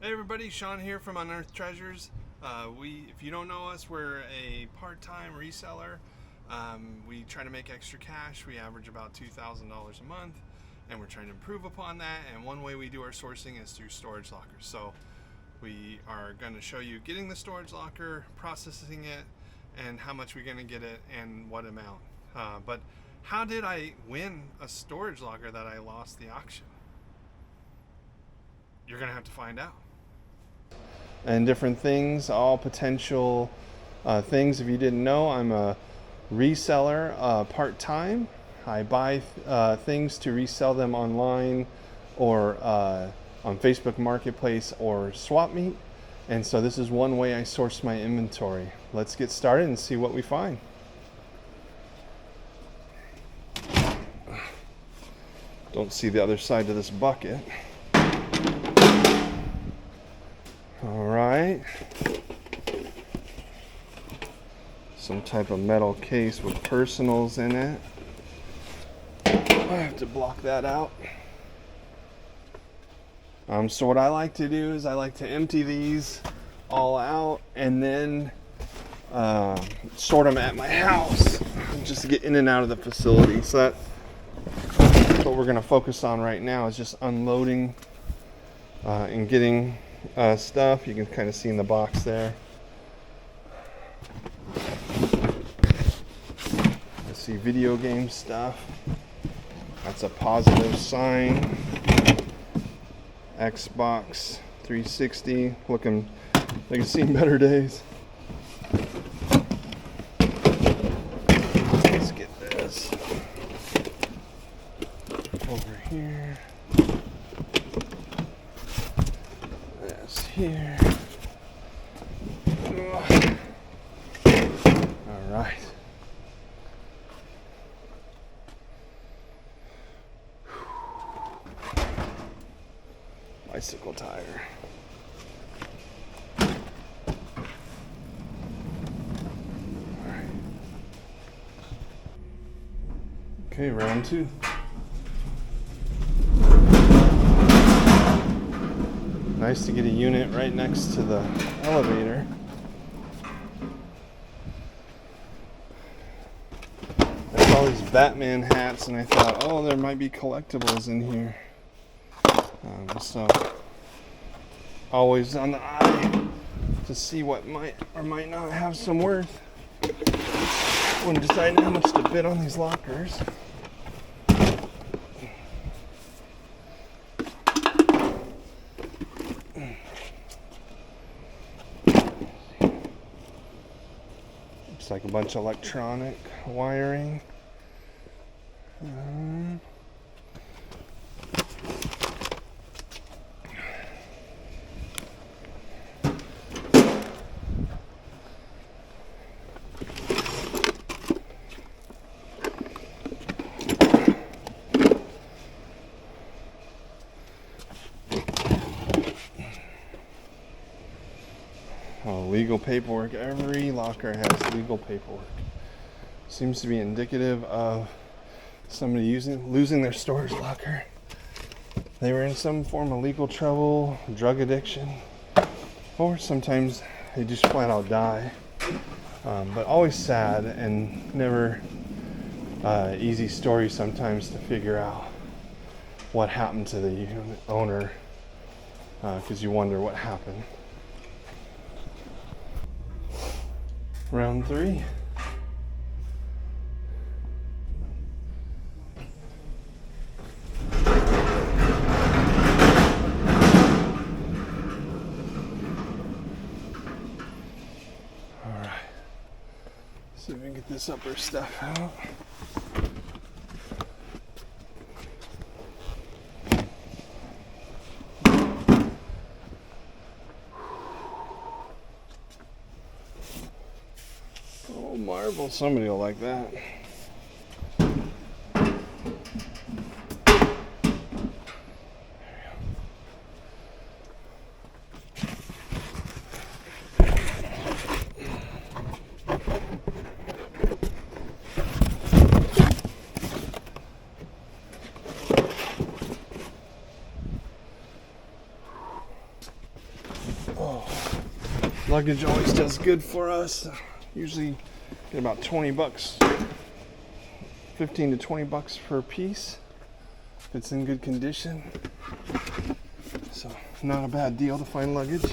Hey everybody, Sean here from Unearthed Treasures. If you don't know us, we're a part-time reseller. We try to make extra cash. We average about $2,000 a month, and we're trying to improve upon that. And one way we do our sourcing is through storage lockers. So we are going to show you getting the storage locker, processing it, and how much we're going to get it and what amount. But how did I win a storage locker that I lost the auction? You're going to have to find out. And different things, all potential things. If you didn't know, I'm a reseller part-time. I buy things to resell them online or on Facebook Marketplace or Swap Meet. And so this is one way I source my inventory. Let's get started and see what we find. Don't see the other side of this bucket. All right. Some type of metal case with personals in it. I have to block that out. So what I like to do is I like to empty these all out and then sort them at my house just to get in and out of the facility. So that's what we're going to focus on right now, is just unloading and getting stuff. You can kind of see in the box there. I see video game stuff. That's a positive sign. Xbox 360, looking like it's seen better days. Let's get this over here. Here. All right. Bicycle tire. All right. Okay, round two. Nice to get a unit right next to the elevator. There's all these Batman hats, and I thought, oh, there might be collectibles in here. So always on the eye to see what might or might not have some worth when deciding how much to bid on these lockers. Looks like a bunch of electronic wiring. Legal paperwork. Every locker has legal paperwork. Seems to be indicative of somebody losing their storage locker. They were in some form of legal trouble, drug addiction, or sometimes they just flat out die. But always sad and never easy story sometimes to figure out what happened to the owner, because you wonder what happened. Round three. All right. See if we can get this upper stuff out. Oh, marble. Somebody will like that. Luggage always does good for us. Usually get about 20 bucks, 15 to 20 bucks per piece if it's in good condition. So not a bad deal to find luggage.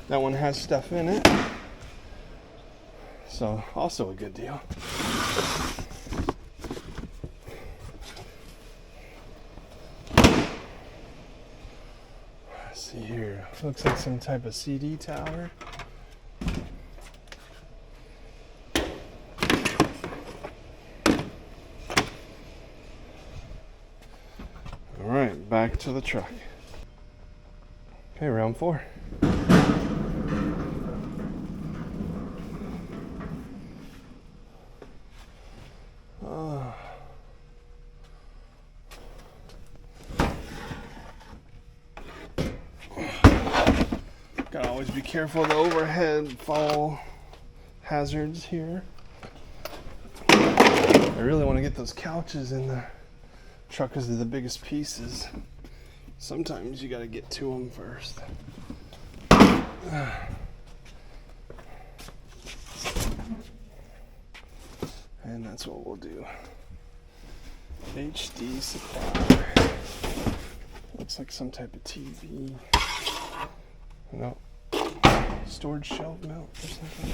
That one has stuff in it, so also a good deal. Let's see here. Looks like some type of CD tower. All right, back to the truck. Okay, round 4. Gotta always be careful of the overhead fall hazards here. I really want to get those couches in the truck because they're the biggest pieces. Sometimes you gotta get to them first. And that's what we'll do. HD supply. Looks like some type of TV. No. Storage shelf mount or something.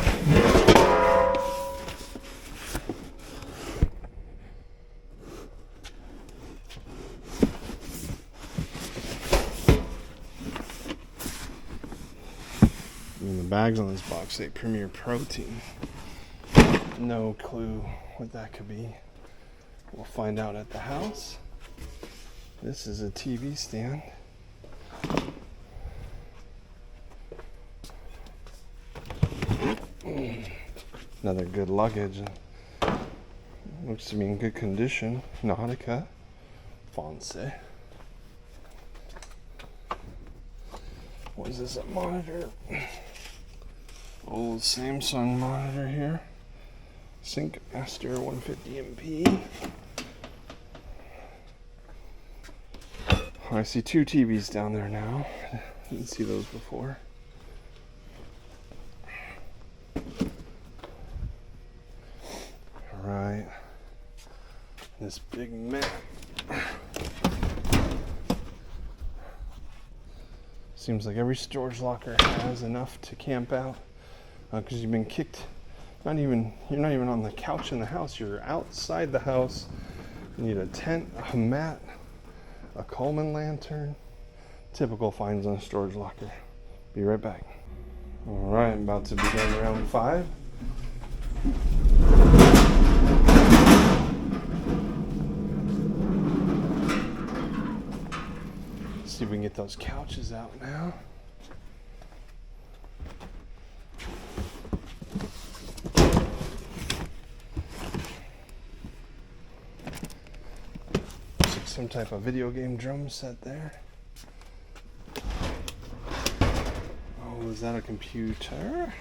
And the bags on this box say Premier Protein. No clue what that could be. We'll find out at the house. This is a TV stand. Another good luggage. Looks to be in good condition. Nautica. Fonse. What is this, a monitor? Old Samsung monitor here. Sync Master 150MP. I see 2 TVs down there now. Didn't see those before. Alright. This big mat. Seems like every storage locker has enough to camp out. Because you've been kicked. You're not even on the couch in the house. You're outside the house. You need a tent, a mat, a Coleman lantern. Typical finds on a storage locker. Be right back. All right, about to begin round 5. Let's see if we can get those couches out now. Some type of video game drum set there. Oh, is that a computer?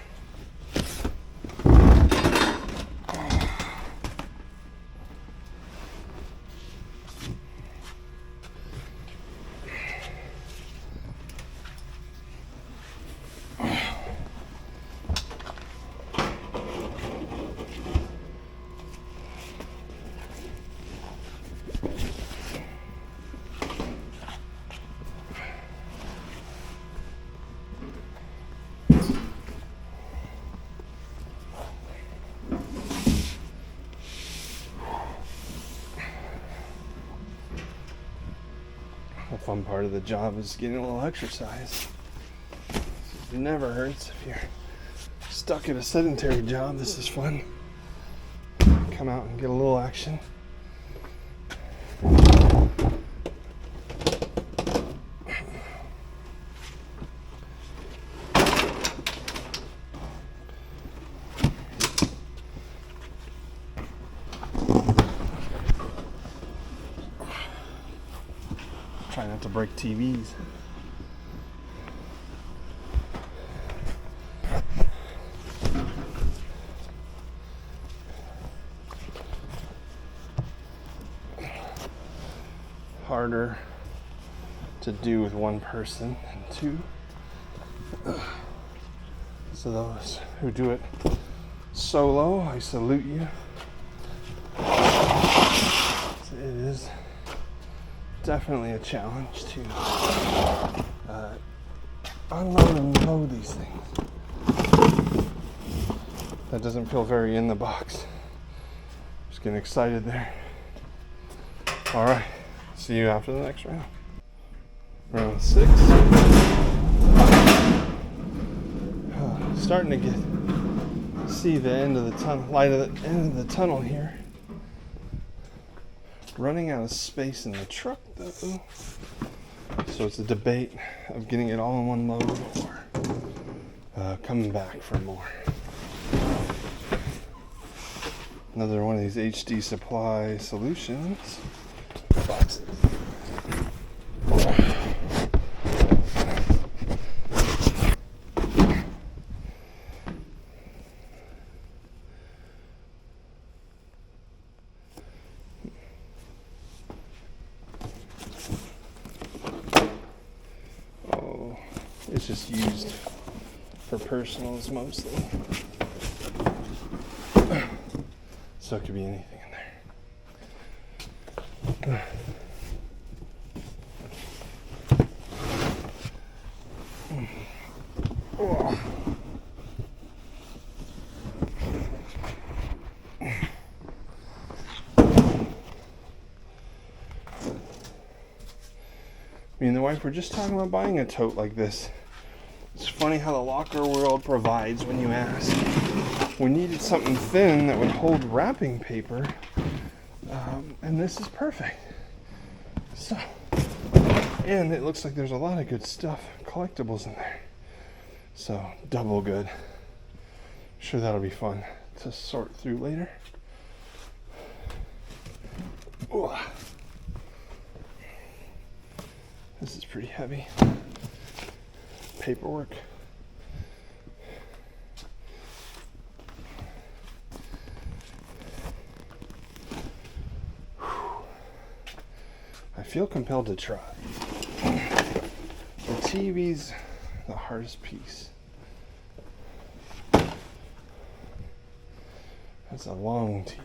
The fun part of the job is getting a little exercise. It never hurts if you're stuck at a sedentary job. This is fun. Come out and get a little action. Try not to break TVs. Harder to do with one person than 2. So those who do it solo, I salute you. It is definitely a challenge to unload and load these things. That doesn't feel very in the box. Just getting excited there. All right, see you after the next round. Round 6. Starting to see the end of the tunnel, light at the end of the tunnel here. Running out of space in the truck though. So it's a debate of getting it all in one load or coming back for more. Another one of these HD Supply Solutions boxes. Oh, it's just used for personals mostly. So it could be anything in there. Oh. Me and the wife were just talking about buying a tote like this. It's funny how the locker world provides when you ask. We needed something thin that would hold wrapping paper, and this is perfect. So, and it looks like there's a lot of good stuff, collectibles in there. So, double good. Sure that'll be fun to sort through later. Ooh. This is pretty heavy. Paperwork. I feel compelled to try. The TV's the hardest piece. That's a long TV.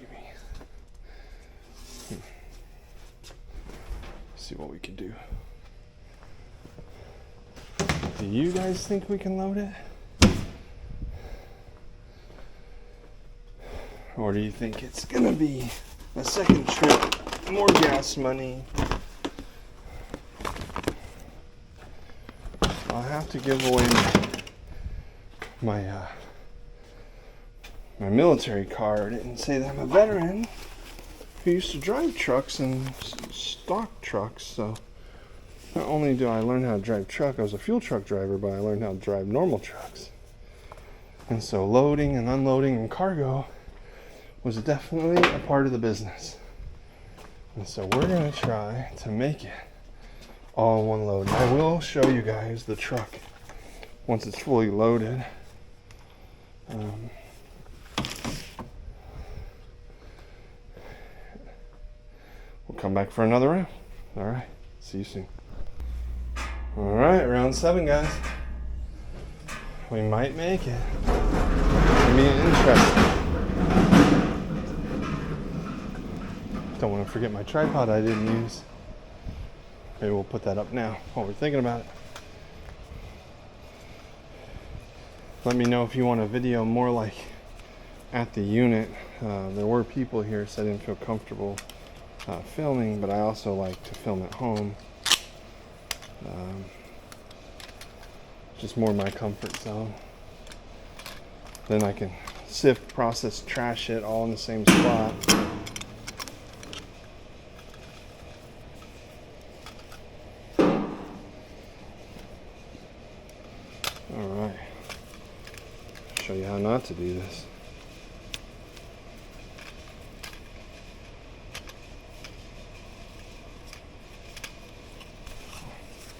See what we can do. Do you guys think we can load it? Or do you think it's gonna be a second trip, more gas money? I'll have to give away my military card and say that I'm a veteran who used to drive trucks and stock trucks. So not only do I learn how to drive truck, I was a fuel truck driver, but I learned how to drive normal trucks. And so loading and unloading and cargo was definitely a part of the business. And so we're gonna try to make it all in one load. And I will show you guys the truck once it's fully loaded. We'll come back for another round. All right, see you soon. All right, round 7, guys. We might make it. It's gonna be interesting. Don't want to forget my tripod I didn't use. Maybe we'll put that up now while we're thinking about it. Let me know if you want a video more like at the unit. There were people here, so I didn't feel comfortable filming, but I also like to film at home. Just more my comfort zone. Then I can sift, process, trash it all in the same spot. Alright. Show you how not to do this.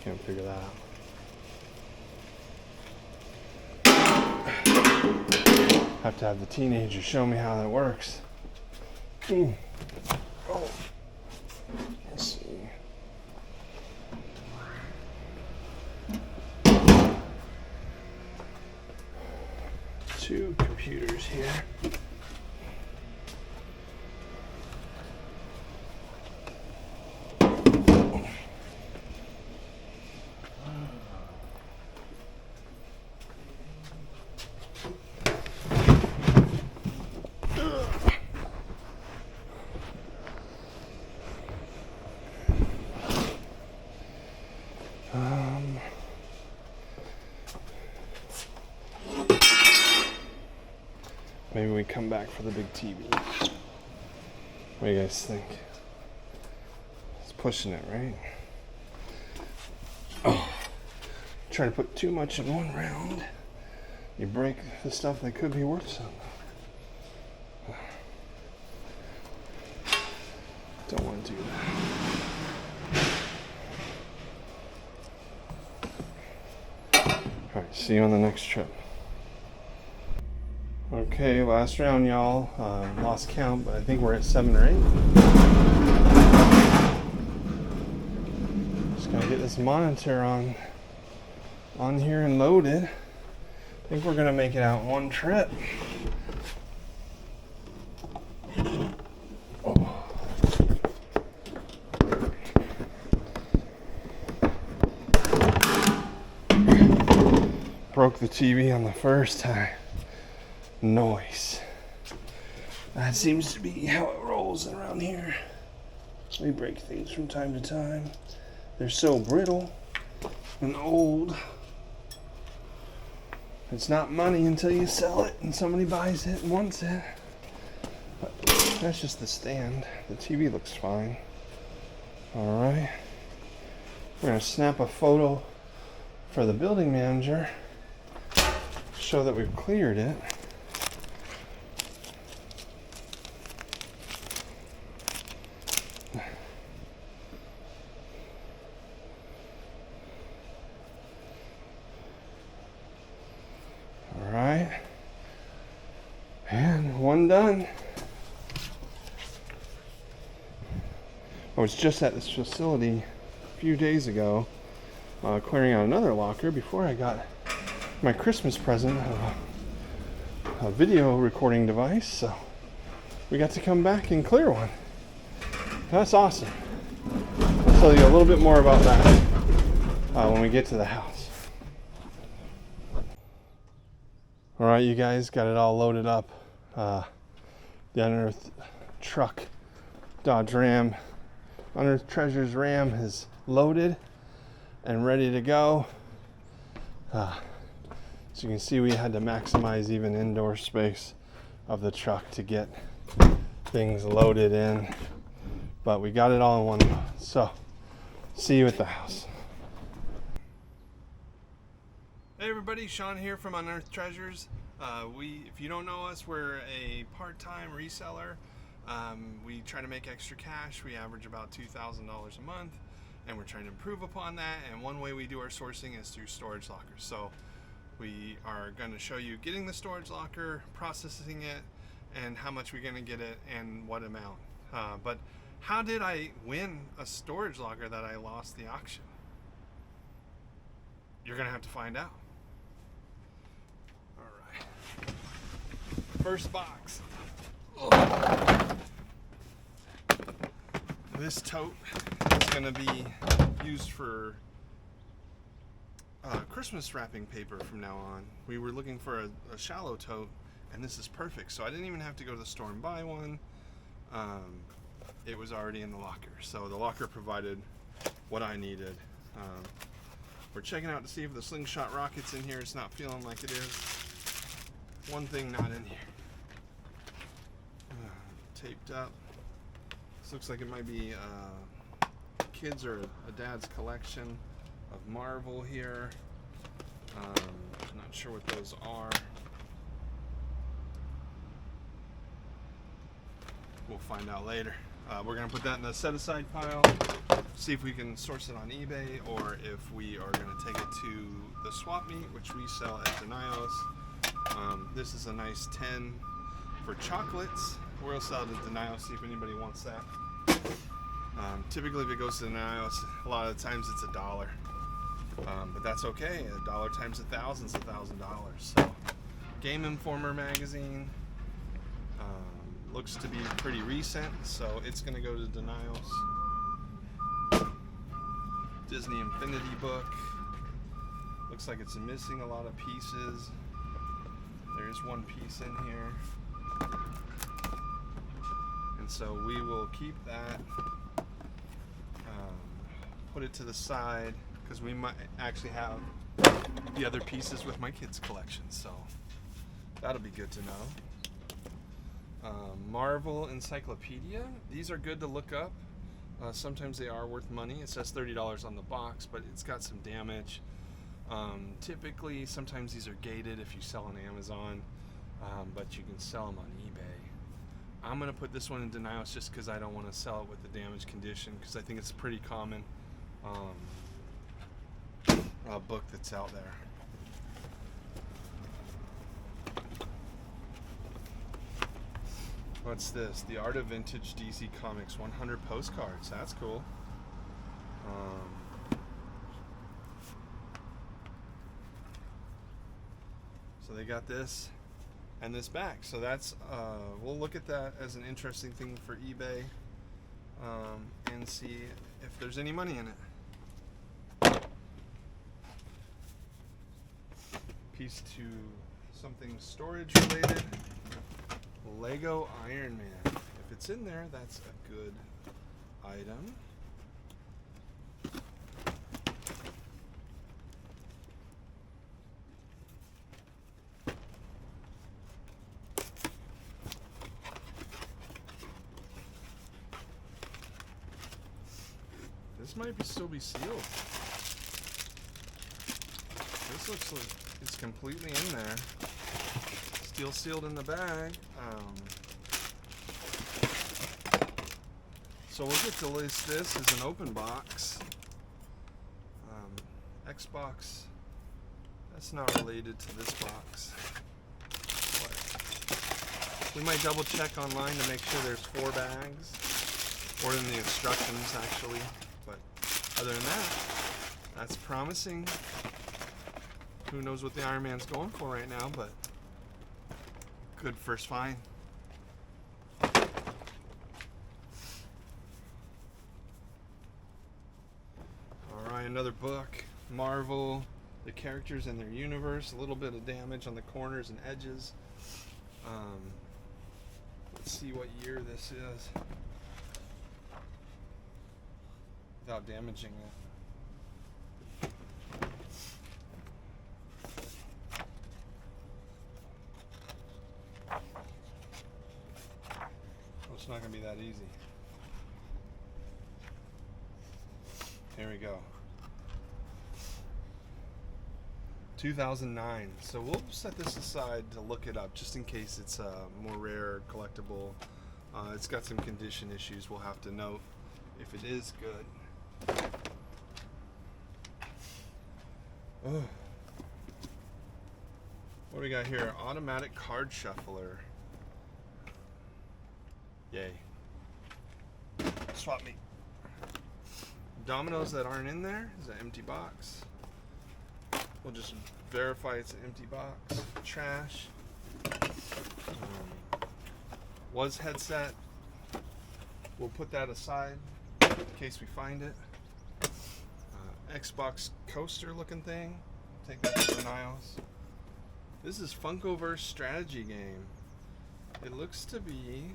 Can't figure that out. Have to have the teenager show me how that works. Oh. Let's see. 2 computers here. Maybe we come back for the big TV. What do you guys think? It's pushing it, right? Oh, try to put too much in one round. You break the stuff that could be worth something. Don't want to do that. All right, see you on the next trip. Okay, last round, y'all. Lost count, but I think we're at 7 or 8. Just gotta get this monitor on here and loaded. I think we're gonna make it out in one trip. Oh. Broke the TV on the first time. Noise. That seems to be how it rolls around here. We break things from time to time. They're so brittle and old. It's not money until you sell it and somebody buys it and wants it. But that's just the stand. The TV looks fine. Alright. We're going to snap a photo for the building manager. Show that we've cleared it. Alright, and one done. I was just at this facility a few days ago, clearing out another locker before I got my Christmas present, a video recording device, so we got to come back and clear one. That's awesome. I'll tell you a little bit more about that when we get to the house. Alright, you guys, got it all loaded up. The Unearthed truck, Dodge Ram, Unearthed Treasures Ram is loaded and ready to go. As you can see, we had to maximize even indoor space of the truck to get things loaded in. But we got it all in one load. So, see you at the house. Hey everybody, Sean here from Unearthed Treasures. If you don't know us, we're a part-time reseller. We try to make extra cash. We average about $2,000 a month, and we're trying to improve upon that. And one way we do our sourcing is through storage lockers. So we are going to show you getting the storage locker, processing it, and how much we're going to get it and what amount. But how did I win a storage locker that I lost the auction? You're going to have to find out. First box. This tote is going to be used for Christmas wrapping paper from now on. We were looking for a shallow tote, and this is perfect. So I didn't even have to go to the store and buy one. It was already in the locker. So the locker provided what I needed. We're checking out to see if the slingshot rocket's in here. It's not feeling like it is. One thing not in here. Taped up. This looks like it might be kids or a dad's collection of Marvel here. Not sure what those are. We'll find out later. We're going to put that in the set-aside pile, see if we can source it on eBay, or if we are going to take it to the swap meet, which we sell at Denials. This is a nice 10 for chocolates. We'll sell it at Denials, see if anybody wants that. Typically, if it goes to Denials, a lot of the times it's $1. But that's okay. $1 times 1,000 is $1,000. So Game Informer magazine. Looks to be pretty recent, so it's going to go to denials. Disney Infinity book. Looks like it's missing a lot of pieces. There's one piece in here. And so we will keep that, put it to the side, because we might actually have the other pieces with my kids' collection, so that'll be good to know. Marvel Encyclopedia. These are good to look up. Sometimes they are worth money. It says $30 on the box, but it's got some damage. Typically, sometimes these are gated if you sell on Amazon, but you can sell them on eBay. I'm going to put this one in denials just because I don't want to sell it with the damaged condition, because I think it's pretty common book that's out there. What's this? The Art of Vintage DC Comics 100 postcards. That's cool. So they got this and this back. So that's we'll look at that as an interesting thing for eBay and see if there's any money in it. Piece to something storage related. Lego Iron Man. If it's in there, that's a good item. This might still be sealed. This looks like it's completely in there. Still sealed in the bag. So we'll get to list this as an open box. Xbox, that's not related to this box. But we might double check online to make sure there's 4 bags, or in the instructions actually. But other than that, that's promising. Who knows what the Iron Man's going for right now, but good first find. Alright, another book. Marvel, the characters and their universe. A little bit of damage on the corners and edges. Let's see what year this is without damaging it. It's not going to be that easy. Here we go. 2009. So we'll set this aside to look it up just in case it's a more rare collectible. It's got some condition issues we'll have to note if it is good. Oh. What do we got here? Automatic card shuffler. Yay. Swap me. Dominoes that aren't in there is an empty box. We'll just verify it's an empty box. Trash. Was headset. We'll put that aside in case we find it. Xbox coaster looking thing. Take that to denials. This is Funkoverse strategy game. It looks to be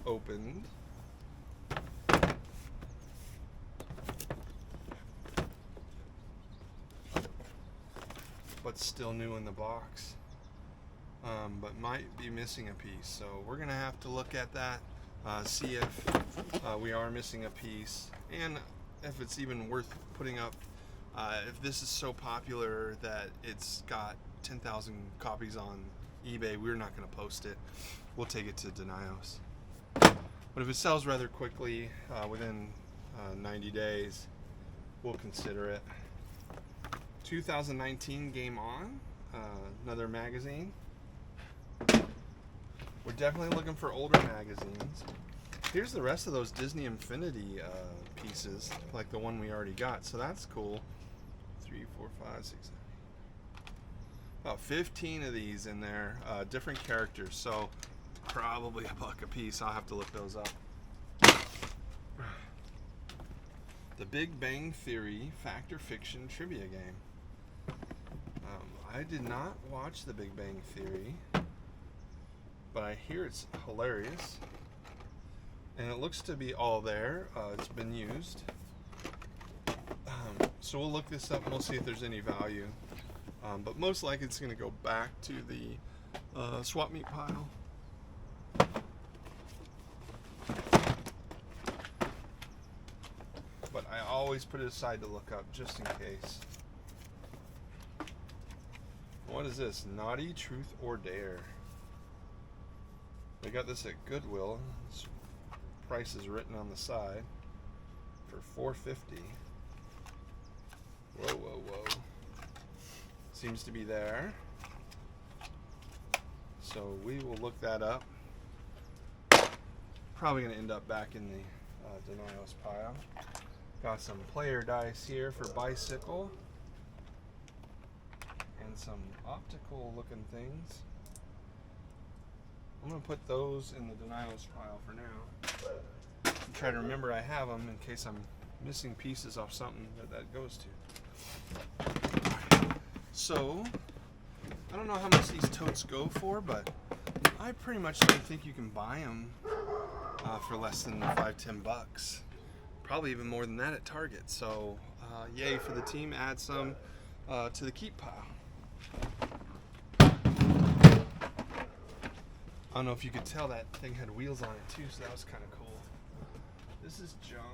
opened. But still new in the box. But might be missing a piece. So we're gonna have to look at that, see if we are missing a piece, and if it's even worth putting up. If this is so popular that it's got 10,000 copies on eBay, we're not gonna post it. We'll take it to denials. But if it sells rather quickly, within 90 days, we'll consider it. 2019 Game On, another magazine. We're definitely looking for older magazines. Here's the rest of those Disney Infinity pieces, like the one we already got, so that's cool. 3, 4, 5, 6, 7. About 15 of these in there, different characters, so probably $1 a piece. I'll have to look those up. The Big Bang Theory Fact or Fiction Trivia Game. I did not watch The Big Bang Theory, but I hear it's hilarious. And it looks to be all there. It's been used. So we'll look this up and we'll see if there's any value. But most likely it's going to go back to the swap meet pile. But I always put it aside to look up just in case. What is this? Naughty Truth or Dare. We got this at Goodwill. This price is written on the side for $4.50. Whoa, whoa, whoa. Seems to be there. So we will look that up. Probably going to end up back in the Denials pile. Got some player dice here for bicycle. And some optical looking things. I'm going to put those in the Denials pile for now. And try to remember I have them in case I'm missing pieces off something that goes to. So, I don't know how much these totes go for, but I pretty much don't think you can buy them for less than $5-10. Probably even more than that at Target. So, yay for the team. Add some to the keep pile. I don't know if you could tell that thing had wheels on it too, so that was kind of cool. This is junk.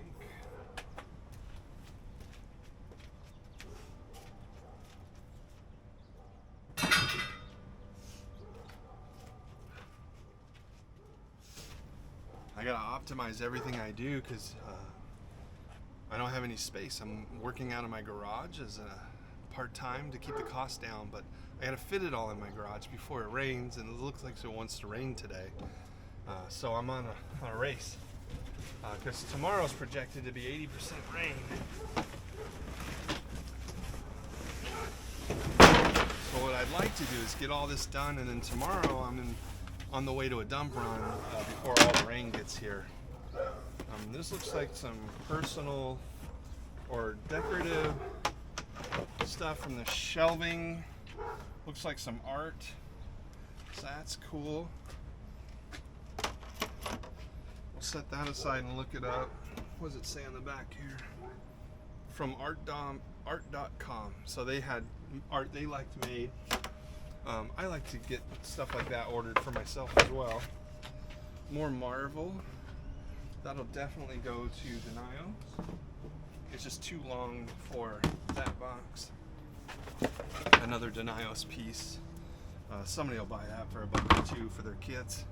I gotta optimize everything I do because I don't have any space. I'm working out of my garage as a part-time to keep the cost down, but I gotta fit it all in my garage before it rains, and it looks like it wants to rain today. So I'm on a race because tomorrow's projected to be 80% rain. So what I'd like to do is get all this done, and then tomorrow I'm on the way to a dump run before all the rain gets here. This looks like some personal or decorative stuff from the shelving. Looks like some art, so that's cool. We'll set that aside and look it up. What does it say on the back here? From art.com. So they had art they liked made. I like to get stuff like that ordered for myself as well. More Marvel. That'll definitely go to Denials. It's just too long for that box. Another Denials piece. Somebody will buy that for $1 or $2 for their kids.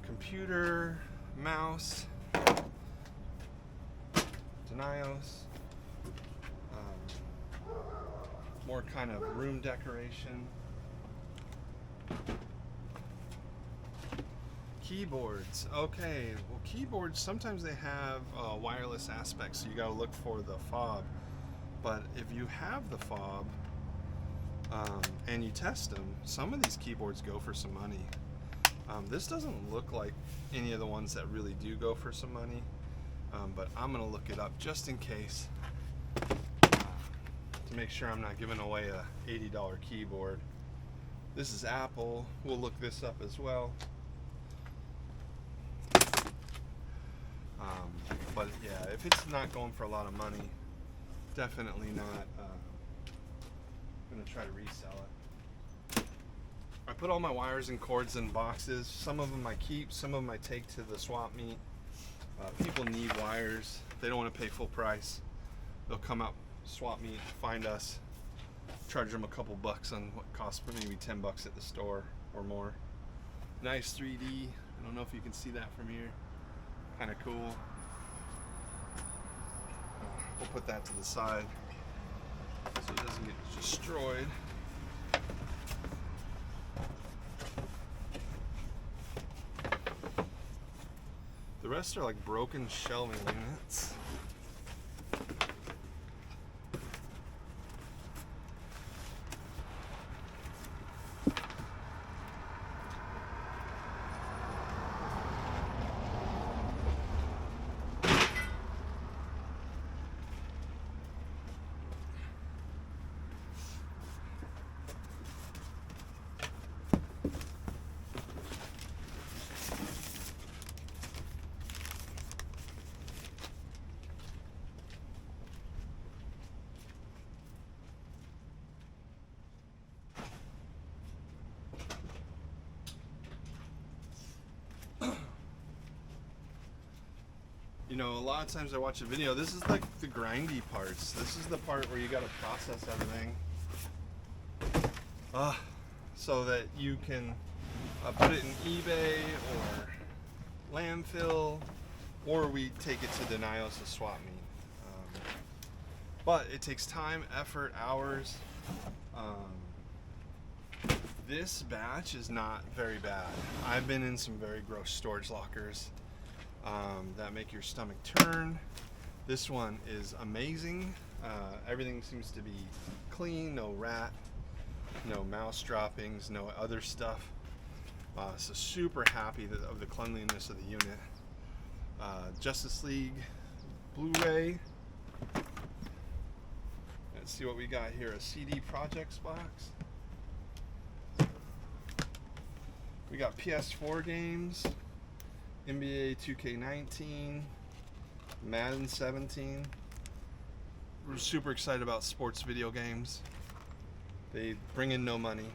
Computer, mouse, Denials. More kind of room decoration. Keyboards. Okay, well, keyboards, sometimes they have wireless aspects, so you gotta look for the fob. But if you have the fob and you test them, some of these keyboards go for some money. This doesn't look like any of the ones that really do go for some money, but I'm gonna look it up just in case to make sure I'm not giving away a $80 keyboard. This is Apple. We'll look this up as well. But yeah, if it's not going for a lot of money, definitely not going to try to resell it. I put all my wires and cords in boxes. Some of them I keep, some of them I take to the swap meet. People need wires. They don't want to pay full price. They'll come out, swap meet, find us, charge them a couple bucks on what costs maybe $10 at the store or more. Nice 3D. I don't know if you can see that from here. Kind of cool. We'll put that to the side so it doesn't get destroyed. The rest are like broken shelving units. know, a lot of times I watch a video, this is like the grindy parts. This is the part where you got to process everything so that you can put it in eBay or landfill, or we take it to Denios to swap meet. But it takes time, effort, hours. This batch is not very bad. I've been in some very gross storage lockers that make your stomach turn. This one is amazing. Everything seems to be clean, no rat, no mouse droppings, no other stuff. So super happy of the cleanliness of the unit. Justice League Blu-ray. Let's see what we got here. A CD Projects box. We got PS4 games, NBA 2K19, Madden 17. We're super excited about sports video games. They bring in no money.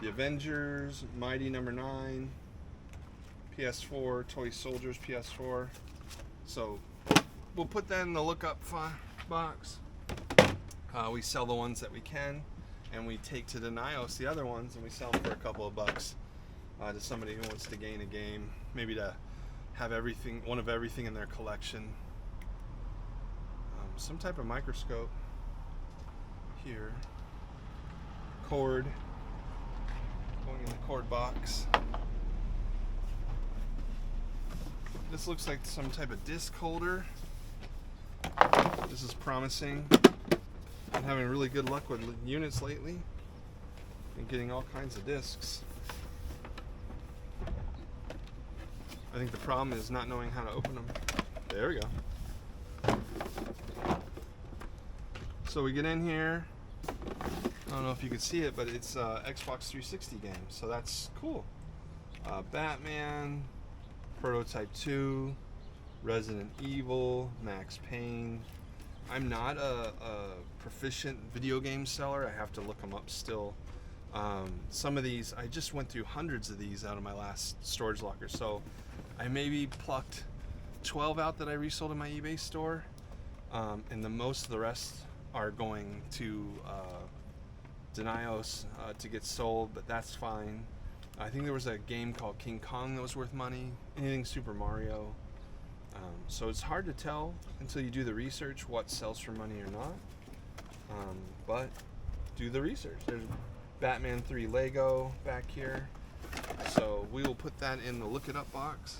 The Avengers, Mighty Number 9, PS4, Toy Soldiers PS4. So we'll put that in the lookup box. We sell the ones that we can, and we take to Denios the other ones, and we sell them for a couple of bucks to somebody who wants to gain a game, maybe to have everything, one of everything in their collection. Some type of microscope here. Cord. Going in the cord box. This looks like some type of disc holder. This is promising. I'm having really good luck with units lately and getting all kinds of discs. I think the problem is not knowing how to open them. There we go. So we get in here. I don't know if you can see it, but it's Xbox 360 game, so that's cool. Batman, Prototype 2, Resident Evil, Max Payne. I'm not a proficient video game seller. I have to look them up still. Some of these, I just went through hundreds of these out of my last storage locker, so I maybe plucked 12 out that I resold in my eBay store, and most of the rest are going to Denios to get sold, but that's fine. I think there was a game called King Kong that was worth money. Anything Super Mario. So it's hard to tell until you do the research what sells for money or not. But do the research. There's Batman 3 Lego back here. So we will put that in the look it up box.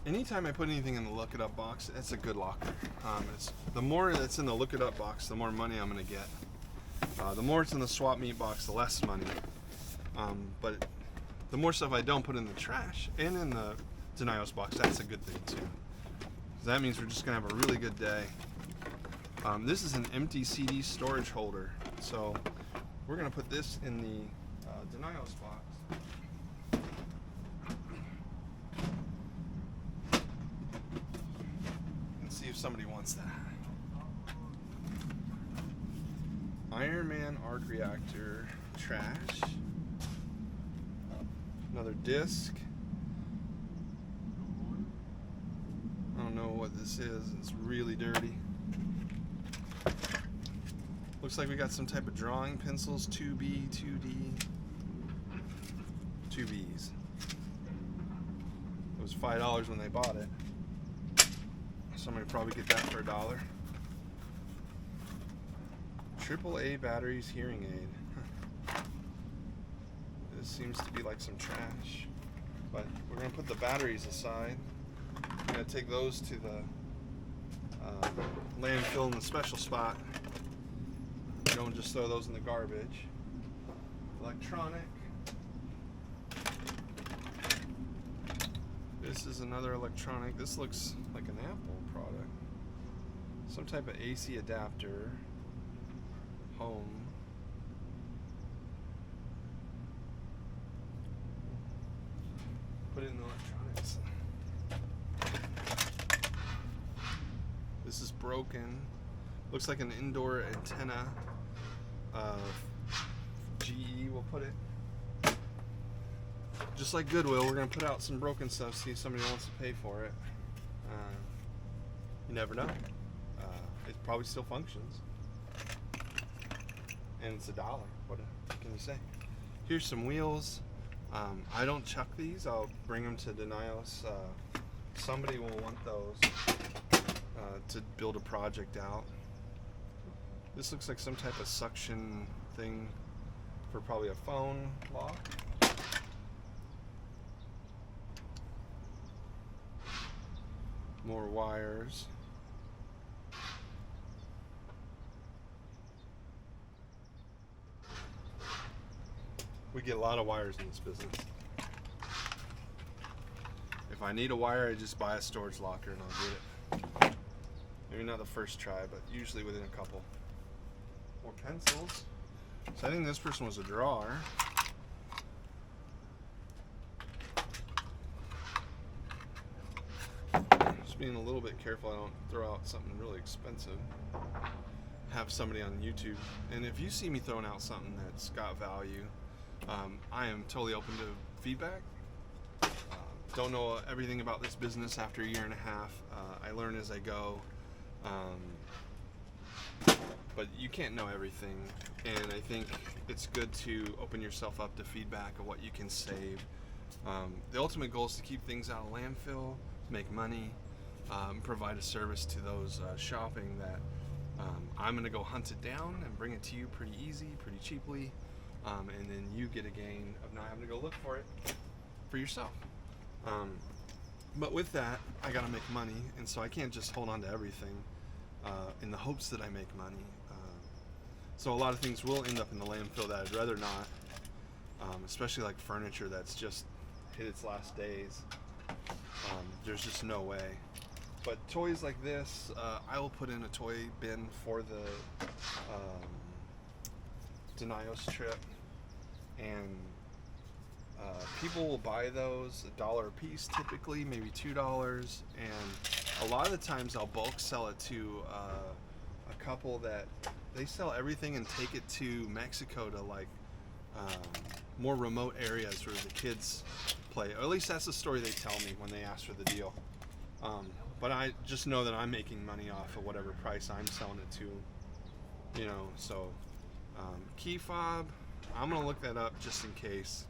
Anytime I put anything in the look it up box, it's a good locker. The more that's in the look it up box, the more money I'm going to get. The more it's in the swap meet box, the less money. But the more stuff I don't put in the trash and in the Denios box, that's a good thing too. That means we're just going to have a really good day. This is an empty CD storage holder. So we're going to put this in the Denios box. Let's see if somebody wants that. Iron Man arc reactor trash. Another disc. I don't know what this is. It's really dirty. Looks like we got some type of drawing pencils. 2B, 2D. 2Bs. It was $5 when they bought it. Somebody probably get that for $1. AAA batteries hearing aid. This seems to be like some trash, but we're going to put the batteries aside. I'm going to take those to the landfill in the special spot. You don't just throw those in the garbage. Electronic. This is another electronic. This looks like an Apple product. Some type of AC adapter. Home. Put it in the electronics. This is broken. Looks like an indoor antenna. GE will put it. just like Goodwill, we're gonna put out some broken stuff, see if somebody wants to pay for it. You never know. It probably still functions, and it's $1. What can you say? Here's some wheels. I don't chuck these. I'll bring them to Denios. Somebody will want those to build a project out. This looks like some type of suction thing for probably a phone lock. More wires. We get a lot of wires in this business. If I need a wire, I just buy a storage locker and I'll get it. Maybe not the first try, but usually within a couple. More pencils. So I think this person was a drawer. Just being a little bit careful I don't throw out something really expensive. Have somebody on YouTube. And if you see me throwing out something that's got value, I am totally open to feedback. Don't know everything about this business after a year and a half. I learn as I go. But you can't know everything, and I think it's good to open yourself up to feedback of what you can save. The ultimate goal is to keep things out of landfill, make money, provide a service to those shopping that I'm going to go hunt it down and bring it to you pretty easy, pretty cheaply, and then you get a gain of not having to go look for it for yourself. But with that, I got to make money, and so I can't just hold on to everything in the hopes that I make money. So a lot of things will end up in the landfill that I'd rather not, especially like furniture that's just hit its last days. There's just no way. But toys like this, I will put in a toy bin for the Denios trip, and people will buy those $1 a piece typically, maybe $2, and a lot of the times I'll bulk sell it to a couple that they sell everything and take it to Mexico to like more remote areas where the kids play, or at least that's the story they tell me when they ask for the deal. But I just know that I'm making money off of whatever price I'm selling it to, you know. So key fob, I'm gonna look that up just in case.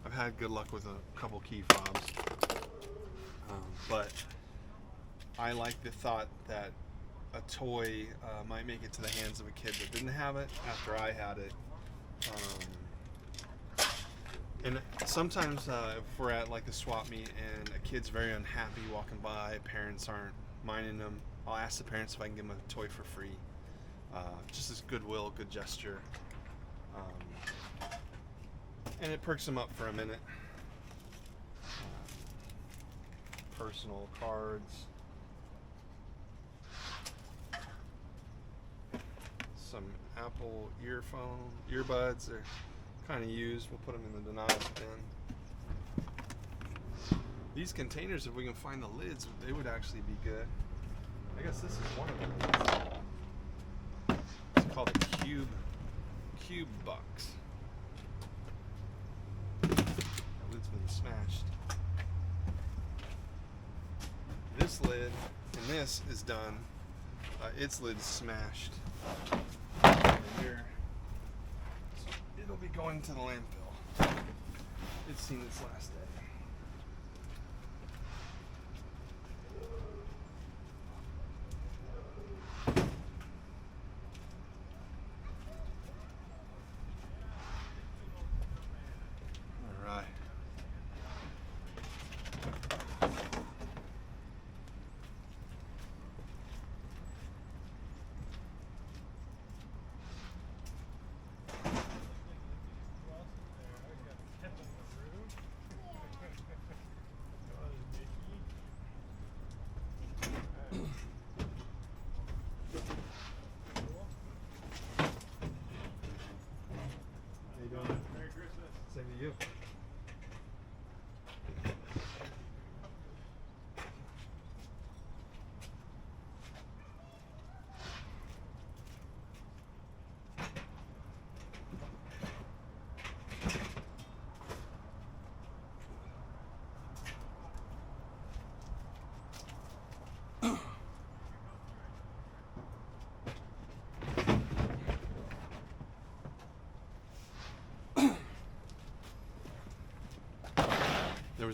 I've had good luck with a couple key fobs, but I like the thought that a toy might make it to the hands of a kid that didn't have it after I had it. And sometimes if we're at like a swap meet and a kid's very unhappy walking by, parents aren't minding them, I'll ask the parents if I can give them a toy for free. Just as goodwill, good gesture. And it perks them up for a minute. Personal cards. Some Apple earbuds. They're kind of used. We'll put them in the Denios bin. These containers, if we can find the lids, they would actually be good. I guess this is one of them. It's called a cube box. Lid's been smashed. This lid and this is done. Its lid's smashed. And here, so it'll be going to the landfill. It's seen its last day.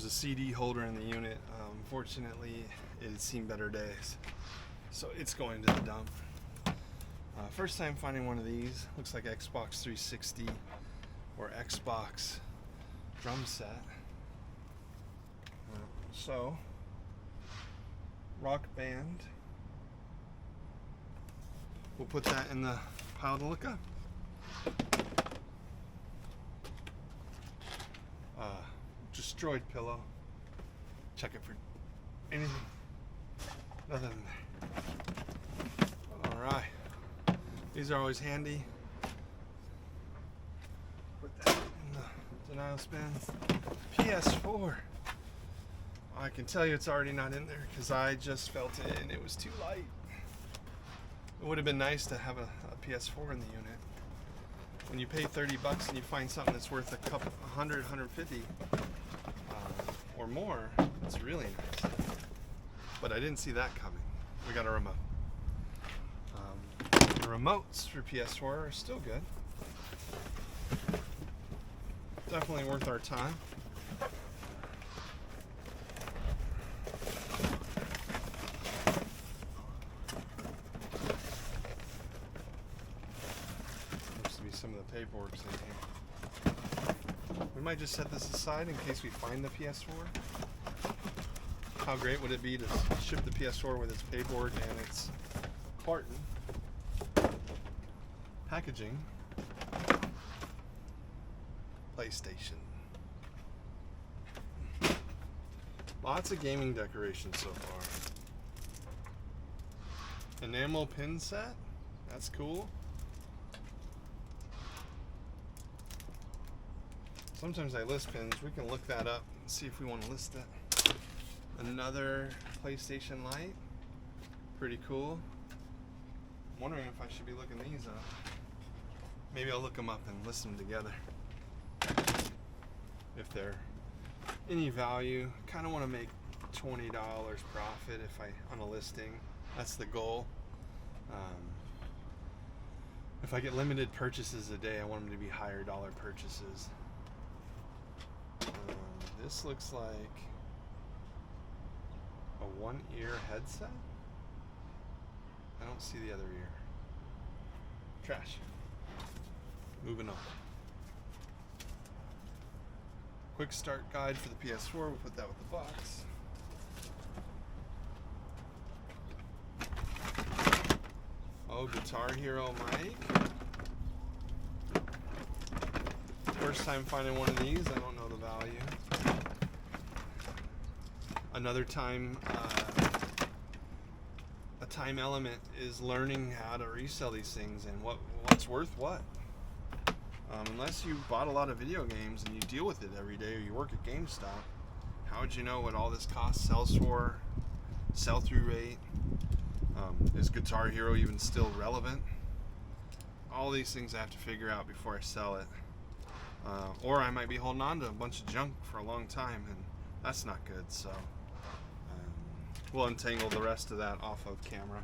was a CD holder in the unit. Unfortunately, it had seen better days, so it's going to the dump. First time finding one of these. Looks like Xbox 360 or Xbox drum set. So, Rock Band. We'll put that in the pile to look up. Destroyed pillow. Check it for anything. Nothing there. Alright. These are always handy. Put that in the denial spin. PS4. I can tell you it's already not in there because I just felt it and it was too light. It would have been nice to have a PS4 in the unit. When you pay $30 and you find something that's worth a couple, 100, 150 or more, it's really nice. But I didn't see that coming. We got a remote. The remotes for PS4 are still good. Definitely worth our time. Some of the paperwork's in here. We might just set this aside in case we find the PS4. How great would it be to ship the PS4 with its paperwork and its carton packaging? PlayStation. Lots of gaming decorations so far. Enamel pin set. That's cool. Sometimes I list pins. We can look that up and see if we want to list it. Another PlayStation light. Pretty cool. I'm wondering if I should be looking these up. Maybe I'll look them up and list them together. If they're any value. Kind of want to make $20 profit on a listing. That's the goal. If I get limited purchases a day, I want them to be higher dollar purchases. This looks like a one-ear headset. I don't see the other ear. Trash. Moving on. Quick start guide for the PS4. We'll put that with the box. Oh, Guitar Hero mic. First time finding one of these. I don't know the value. Another time, a time element is learning how to resell these things and what's worth what. Unless you bought a lot of video games and you deal with it every day or you work at GameStop, how would you know what all this cost sells for? Sell-through rate? Is Guitar Hero even still relevant? All these things I have to figure out before I sell it. Or I might be holding on to a bunch of junk for a long time, and that's not good, so we'll untangle the rest of that off of camera.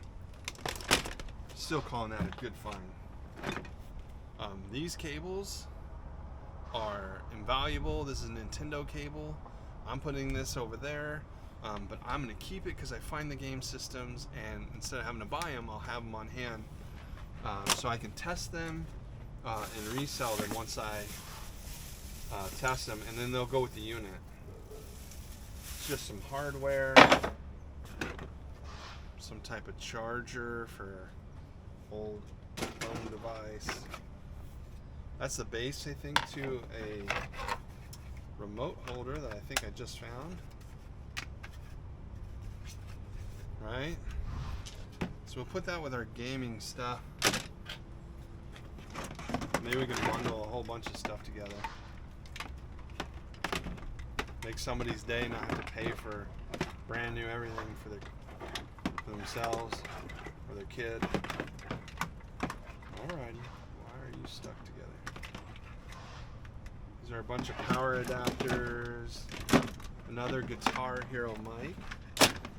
Still calling that a good find. These cables are invaluable. This is a Nintendo cable. I'm putting this over there, but I'm going to keep it because I find the game systems, and instead of having to buy them, I'll have them on hand so I can test them and resell them once I test them, and then they'll go with the unit. Just some hardware, some type of charger for old phone device. That's the base, I think, to a remote holder that I think I just found. Right? So we'll put that with our gaming stuff. Maybe we can bundle a whole bunch of stuff together. Make somebody's day not have to pay for brand new everything for themselves or their kid. Alrighty, why are you stuck together? These are a bunch of power adapters. Another Guitar Hero mic.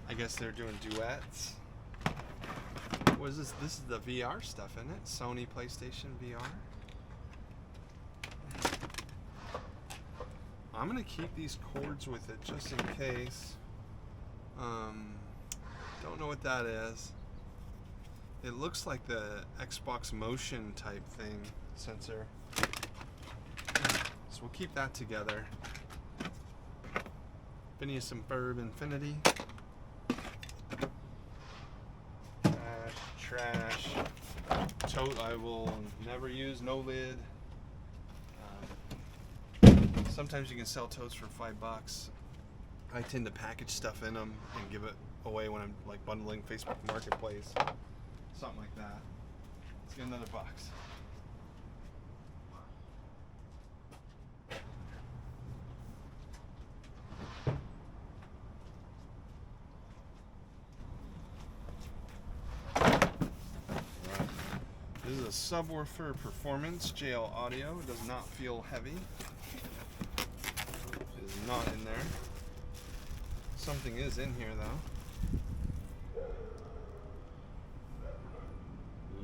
I guess they're doing duets. What is this? This is the VR stuff, isn't it? Sony PlayStation VR. I'm gonna keep these cords with it just in case. Don't know what that is. It looks like the Xbox motion type thing sensor. So we'll keep that together. Phineas and Ferb Infinity. Trash. Tote I will never use, no lid. Sometimes you can sell totes for $5. I tend to package stuff in them and give it away when I'm like bundling Facebook Marketplace. Something like that. Let's get another box. This is a Subwoofer Performance JL Audio. It does not feel heavy. It is not in there. Something is in here though.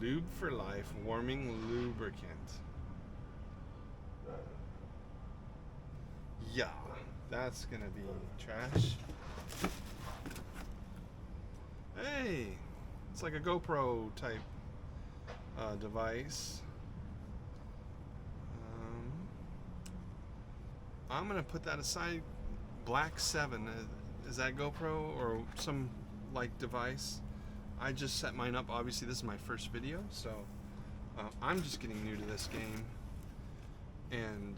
Lube for Life warming lubricant. Yeah, that's gonna be trash. Hey, it's like a GoPro type device. I'm gonna put that aside. Black 7, is that GoPro or some like device? I just set mine up. Obviously this is my first video, so I'm just getting new to this game and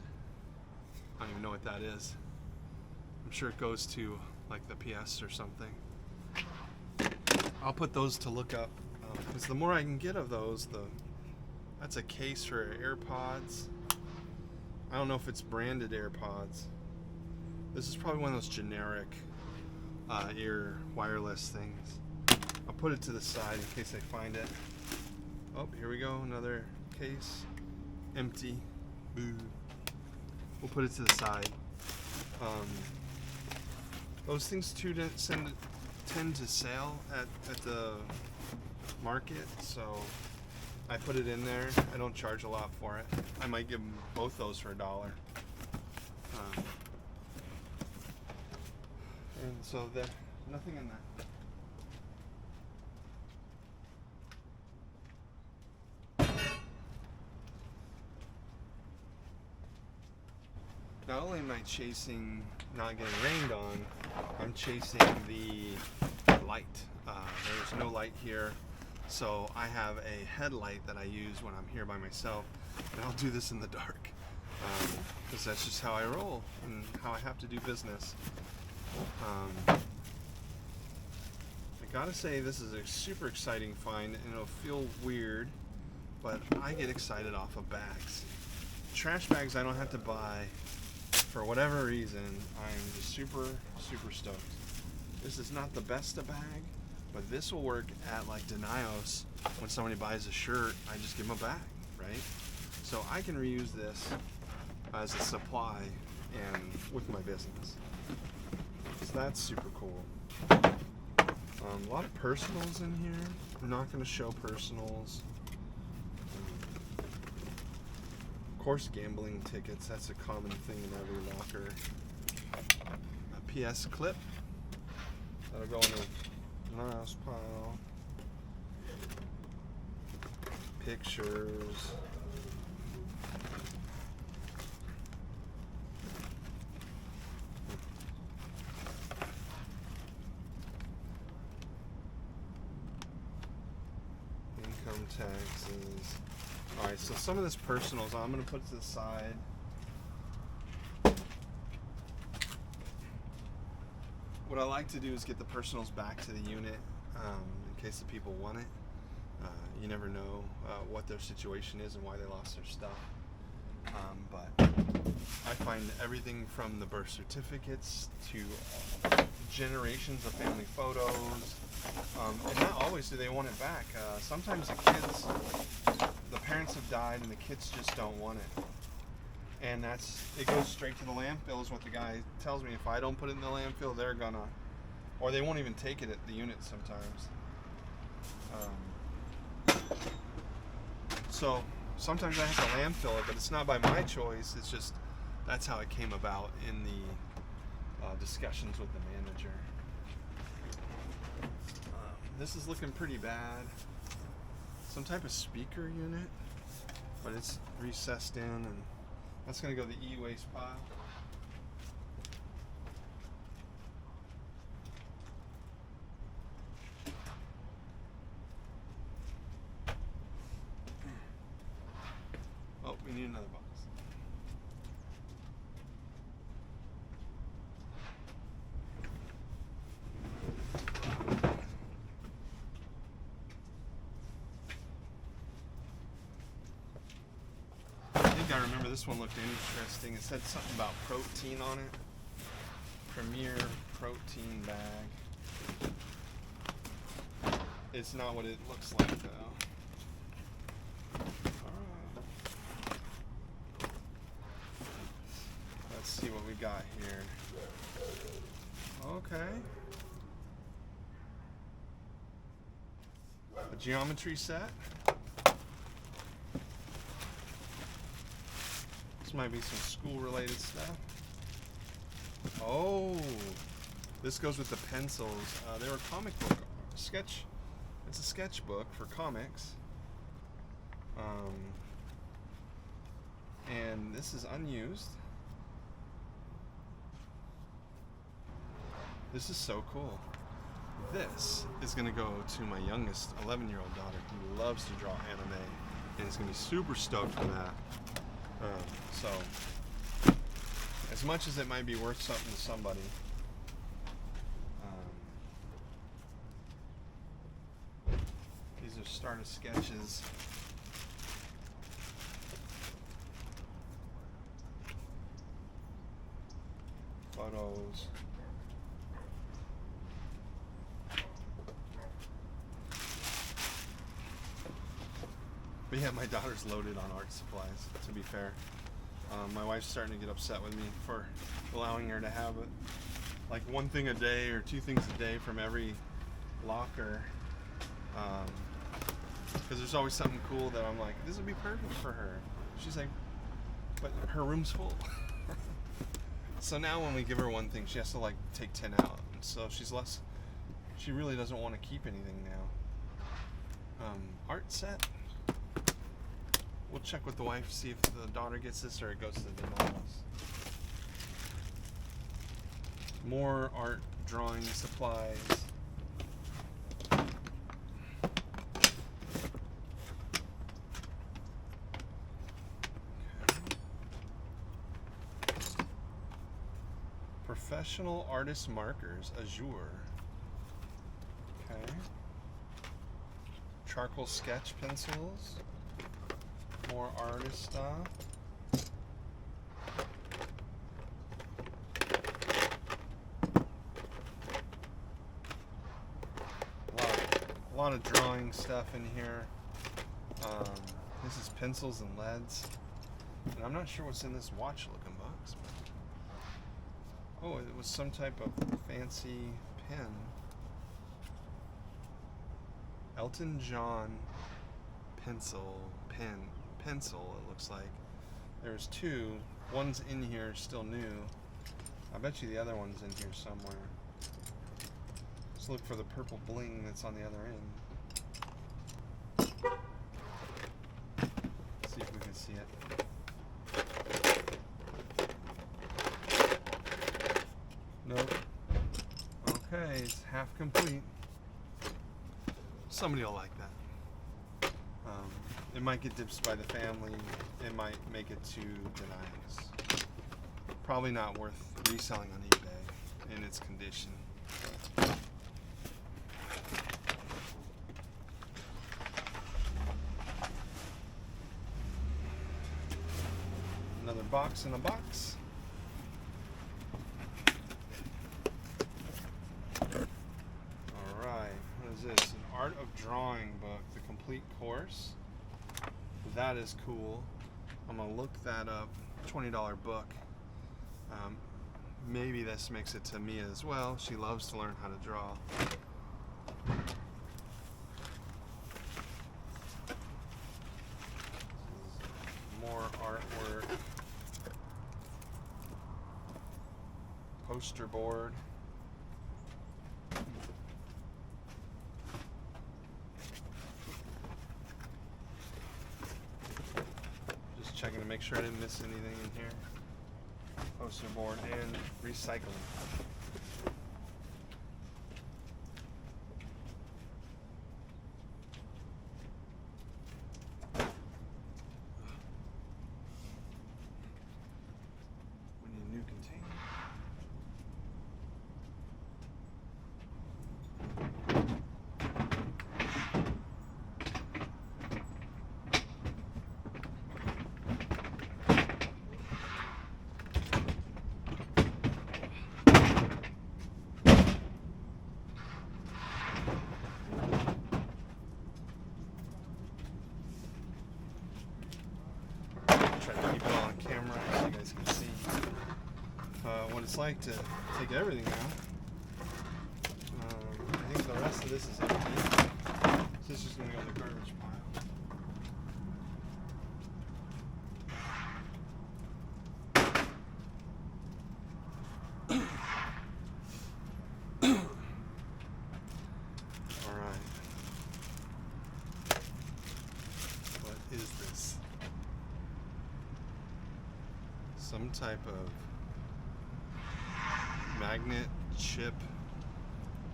I don't even know what that is. I'm sure it goes to like the PS or something. I'll put those to look up because the more I can get of those, that's a case for AirPods. I don't know if it's branded AirPods. This is probably one of those generic ear wireless things. I'll put it to the side in case I find it. Oh, here we go, another case. Empty. Boo. We'll put it to the side. Those things too tend to sell at the market, so I put it in there. I don't charge a lot for it. I might give them both those for $1. And so there's nothing in that. Not only am I chasing not getting rained on, I'm chasing the light. There's no light here, so I have a headlight that I use when I'm here by myself, and I'll do this in the dark because that's just how I roll and how I have to do business. I gotta say this is a super exciting find, and it'll feel weird, but I get excited off of bags. Trash bags I don't have to buy. For whatever reason, I'm just super stoked. This is not the best of bag, but this will work at like Denios. When somebody buys a shirt, I just give them a bag, right? So I can reuse this as a supply and with my business. So that's super cool. A lot of personals in here. I'm not going to show personals. Of course, gambling tickets, that's a common thing in every locker. A PS clip, that'll go in the last pile. Pictures. Income taxes. Alright, so some of this personals I'm going to put to the side. What I like to do is get the personals back to the unit in case the people want it. You never know what their situation is and why they lost their stuff. But I find everything from the birth certificates to generations of family photos. And not always do they want it back. Sometimes the parents have died and the kids just don't want it. And it goes straight to the landfill is what the guy tells me. If I don't put it in the landfill, they're gonna, or they won't even take it at the unit sometimes. So sometimes I have to landfill it, but it's not by my choice. It's just That's how it came about in the discussions with the manager. This is looking pretty bad. Some type of speaker unit, but it's recessed in, and that's going to go to the e-waste pile. Oh, we need another box. I remember this one looked interesting. It said something about protein on it. Premier protein bag. It's not what it looks like though. Let's see what we got here. Okay. A geometry set. This might be some school-related stuff. Oh, this goes with the pencils. They were comic book sketch. It's a sketchbook for comics. And this is unused. This is so cool. This is going to go to my youngest 11-year-old daughter who loves to draw anime, and is going to be super stoked for that. So, as much as it might be worth something to somebody, these are starter sketches. Photos. But yeah, my daughter's loaded on art supplies, to be fair. My wife's starting to get upset with me for allowing her to have it, like one thing a day or two things a day from every locker. Because there's always something cool that I'm like, this would be perfect for her. She's like, but her room's full. So now when we give her one thing, she has to like take 10 out. And so she really doesn't want to keep anything now. Art set. We'll check with the wife, see if the daughter gets this or it goes to the in-laws. More art drawing supplies. Professional artist markers, Azure. Okay. Charcoal sketch pencils. More artist stuff. A lot of drawing stuff in here. This is pencils and leads. And I'm not sure what's in this watch looking box. But oh, it was some type of fancy pen. Elton John pencil, it looks like. There's two. One's in here, still new. I bet you the other one's in here somewhere. Let's look for the purple bling that's on the other end. See if we can see it. Nope. Okay, it's half complete. Somebody will like that. It might get dipped by the family. It might make it to Denise. Probably not worth reselling on eBay in its condition. Another box in a box. Alright, what is this? An Art of Drawing book, the complete course. That is cool. I'm gonna look that up. $20 book. Maybe this makes it to Mia as well. She loves to learn how to draw. More artwork. poster board. Just checking to make sure I didn't miss anything in here. Poster board and recycling. We need a new container. Try to keep it all on camera so you guys can see what it's like to take everything out. I think the rest of this is empty. So this is just going to go in the garbage pile. Alright. What is this? Some type of magnet chip,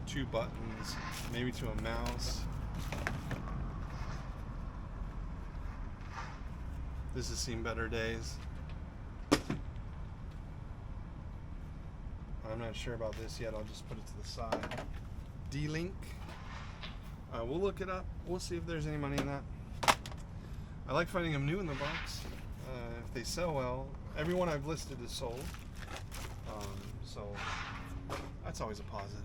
2 buttons, maybe to a mouse. This has seen better days. I'm not sure about this yet. I'll just put it to the side. D-Link. We'll look it up. We'll see if there's any money in that. I like finding them new in the box. If they sell well, everyone I've listed is sold. So that's always a positive.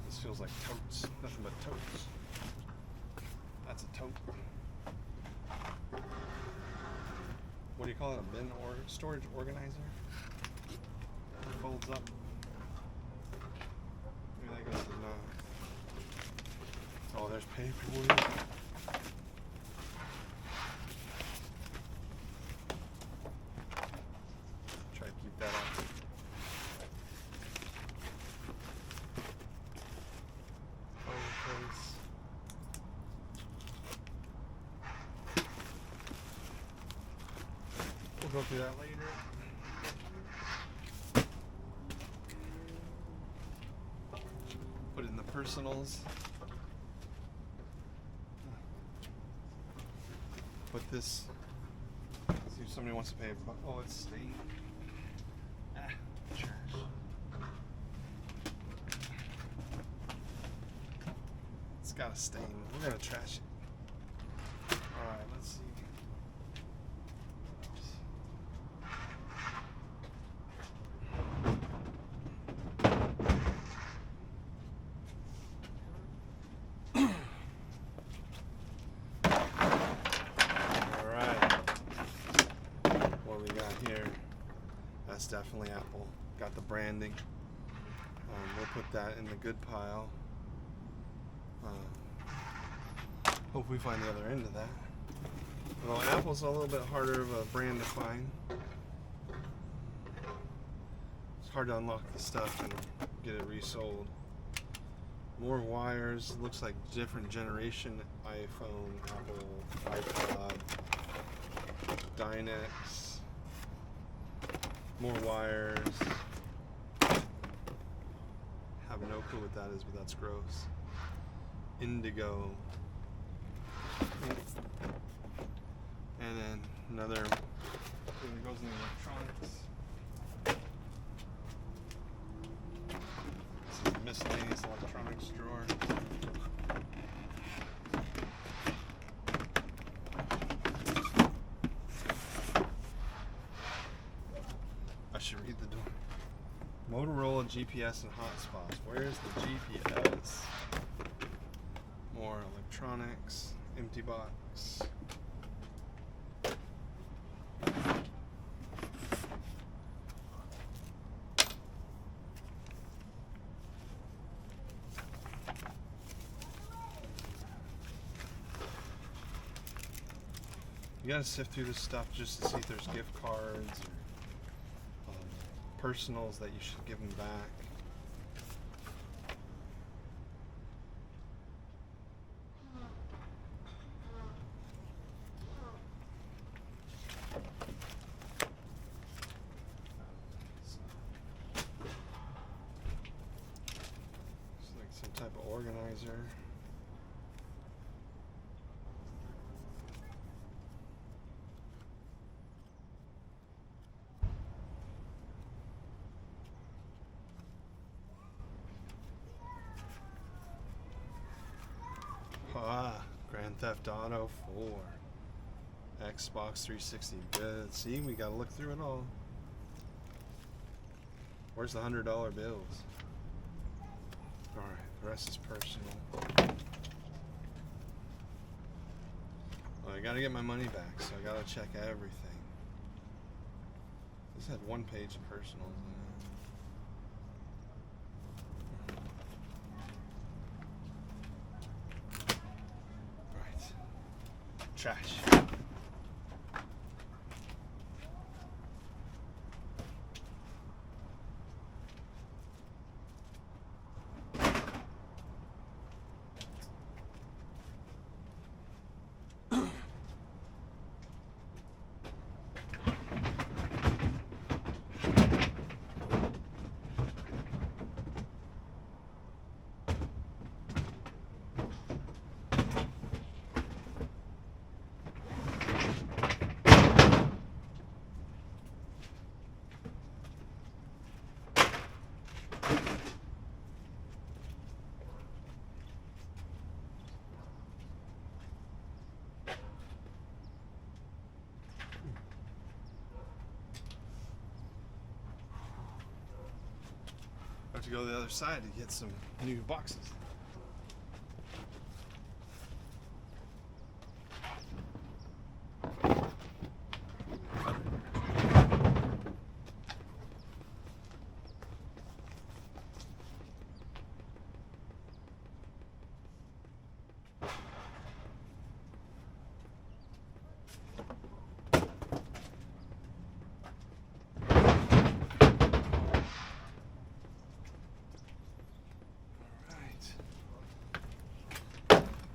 This feels like totes. Nothing but totes. That's a tote. What do you call it? A bin or storage organizer? It folds up. Maybe that goes to the oh, there's paperwork. Try to keep that up. Phone case. We'll go through that later. Put it in the personals. Put this. See if somebody wants to pay. Oh, it's stained. Trash. It's got a stain. We're gonna trash it. All right. Let's see. That's definitely Apple. Got the branding. We'll put that in the good pile. Hope we find the other end of that. Well, Apple's a little bit harder of a brand to find. It's hard to unlock the stuff and get it resold. More wires. Looks like different generation iPhone, Apple, iPod, Dynex. More wires. Have no clue what that is, but that's gross. Indigo. And then another thing that goes in the electronics. This is a miscellaneous electronics drawer. I should read the door. Motorola GPS and hotspots. Where's the GPS? More electronics. Empty box. You gotta sift through this stuff just to see if there's gift cards or personals that you should give them back. It's like some type of organizer. Grand Theft Auto 4, Xbox 360 good. See, we gotta look through it all. Where's the $100 bills? Alright, the rest is personal. Well, I gotta get my money back, so I gotta check everything. This had one page of personals in it. Trash. I have to go to the other side to get some new boxes.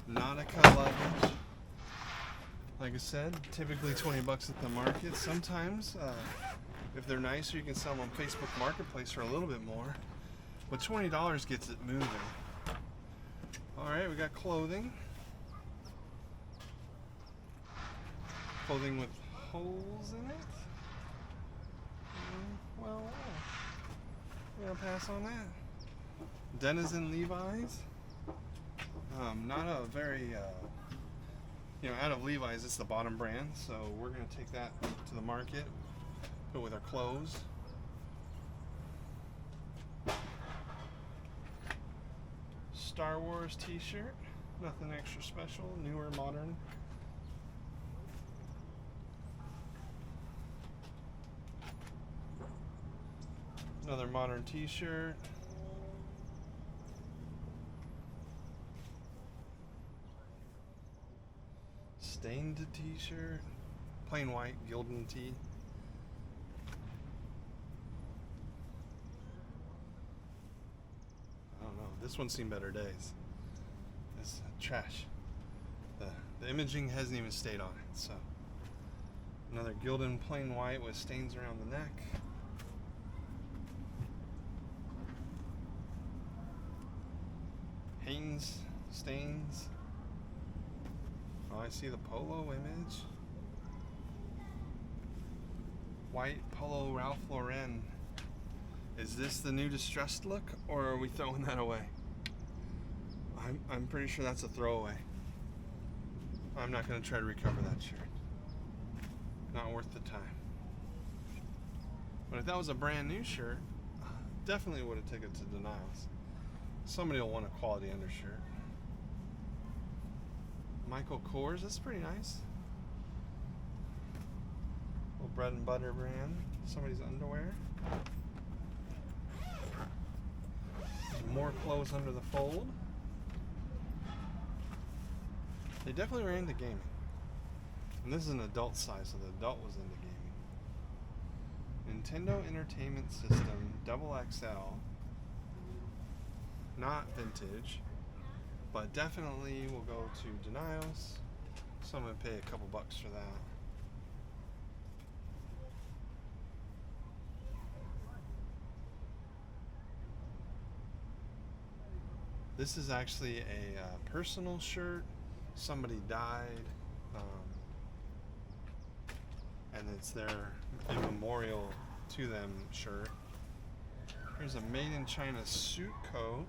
Nautica luggage. Like I said, typically 20 bucks at the market. Sometimes, if they're nicer, you can sell them on Facebook Marketplace for a little bit more. But $20 gets it moving. Alright, we got clothing. Clothing with holes in it. Well, we're gonna pass on that. Denizen Levi's. Not a very, out of Levi's, it's the bottom brand, so we're going to take that to the market, put it with our clothes. Star Wars t-shirt, nothing extra special, newer, modern. Another modern t-shirt. Stained t-shirt, plain white, Gildan tee. I don't know. This one's seen better days. It's trash. The imaging hasn't even stayed on it. So another Gildan plain white with stains around the neck. Hanes stains. Oh, I see the polo image. White polo Ralph Lauren. Is this the new distressed look, or are we throwing that away? I'm pretty sure that's a throwaway. I'm not going to try to recover that shirt. Not worth the time. But if that was a brand new shirt, definitely would have taken it to denials. Somebody will want a quality undershirt. Michael Kors, that's pretty nice. Little bread and butter brand. Somebody's underwear. More clothes under the fold. They definitely were into gaming. And this is an adult size, so the adult was into gaming. Nintendo Entertainment System Double XL. Not vintage, but definitely will go to Denials. So I'm going to pay a couple bucks for that. This is actually a personal shirt. Somebody died, and it's their memorial to them shirt. Here's a made in China suit coat.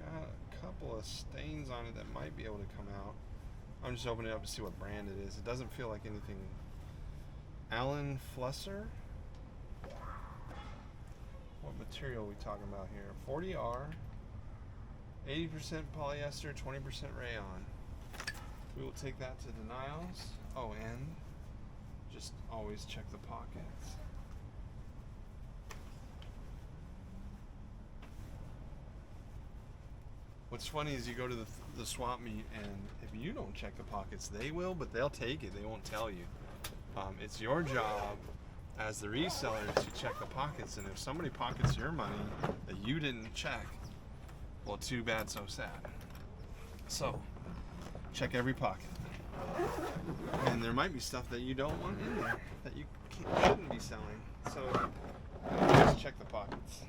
Got a couple of stains on it that might be able to come out. I'm just opening it up to see what brand it is. It doesn't feel like anything. Allen Flusser. What material are we talking about here? 40R, 80% polyester, 20% rayon. We will take that to Denials. Oh, and just always check the pockets. What's funny is you go to the swap meet, and if you don't check the pockets, they will, but they'll take it. They won't tell you. It's your job as the reseller to check the pockets, and if somebody pockets your money that you didn't check, well, too bad, so sad. So, check every pocket. And there might be stuff that you don't want in there that you shouldn't be selling. So, just check the pockets.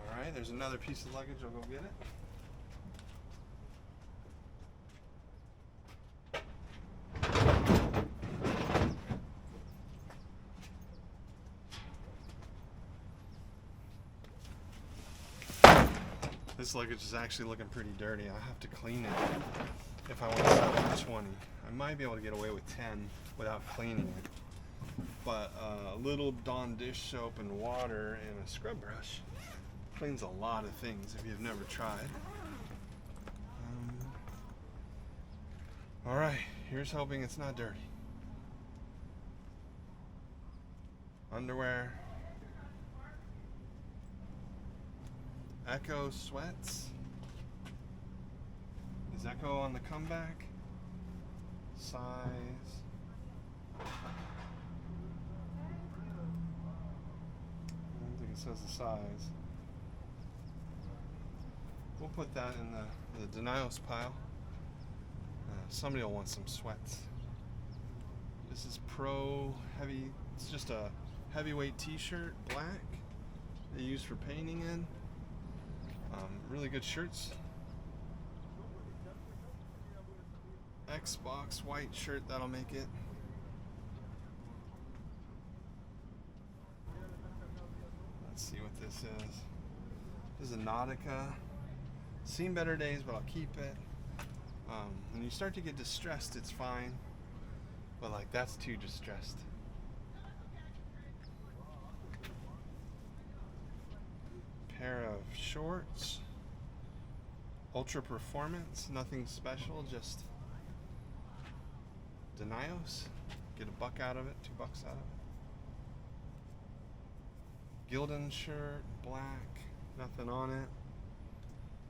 Alright, there's another piece of luggage. I'll go get it. This luggage is actually looking pretty dirty. I'll have to clean it if I want to sell it for 20. I might be able to get away with 10 without cleaning it. But a little Dawn dish soap and water and a scrub brush cleans a lot of things if you've never tried. Alright, here's hoping it's not dirty. Underwear. Echo sweats. Is Echo on the comeback? Size. I don't think it says the size. We'll put that in the Denials pile. Somebody will want some sweats. This is Pro Heavy. It's just a heavyweight t-shirt, black. They use for painting in. Really good shirts. Xbox white shirt, that'll make it. Let's see what this is. This is a Nautica. Seen better days, but I'll keep it. When you start to get distressed, it's fine. But like, that's too distressed. Pair of shorts. Ultra Performance, nothing special, just Denials. Get a buck out of it, $2 out of it. Gildan shirt, black, nothing on it.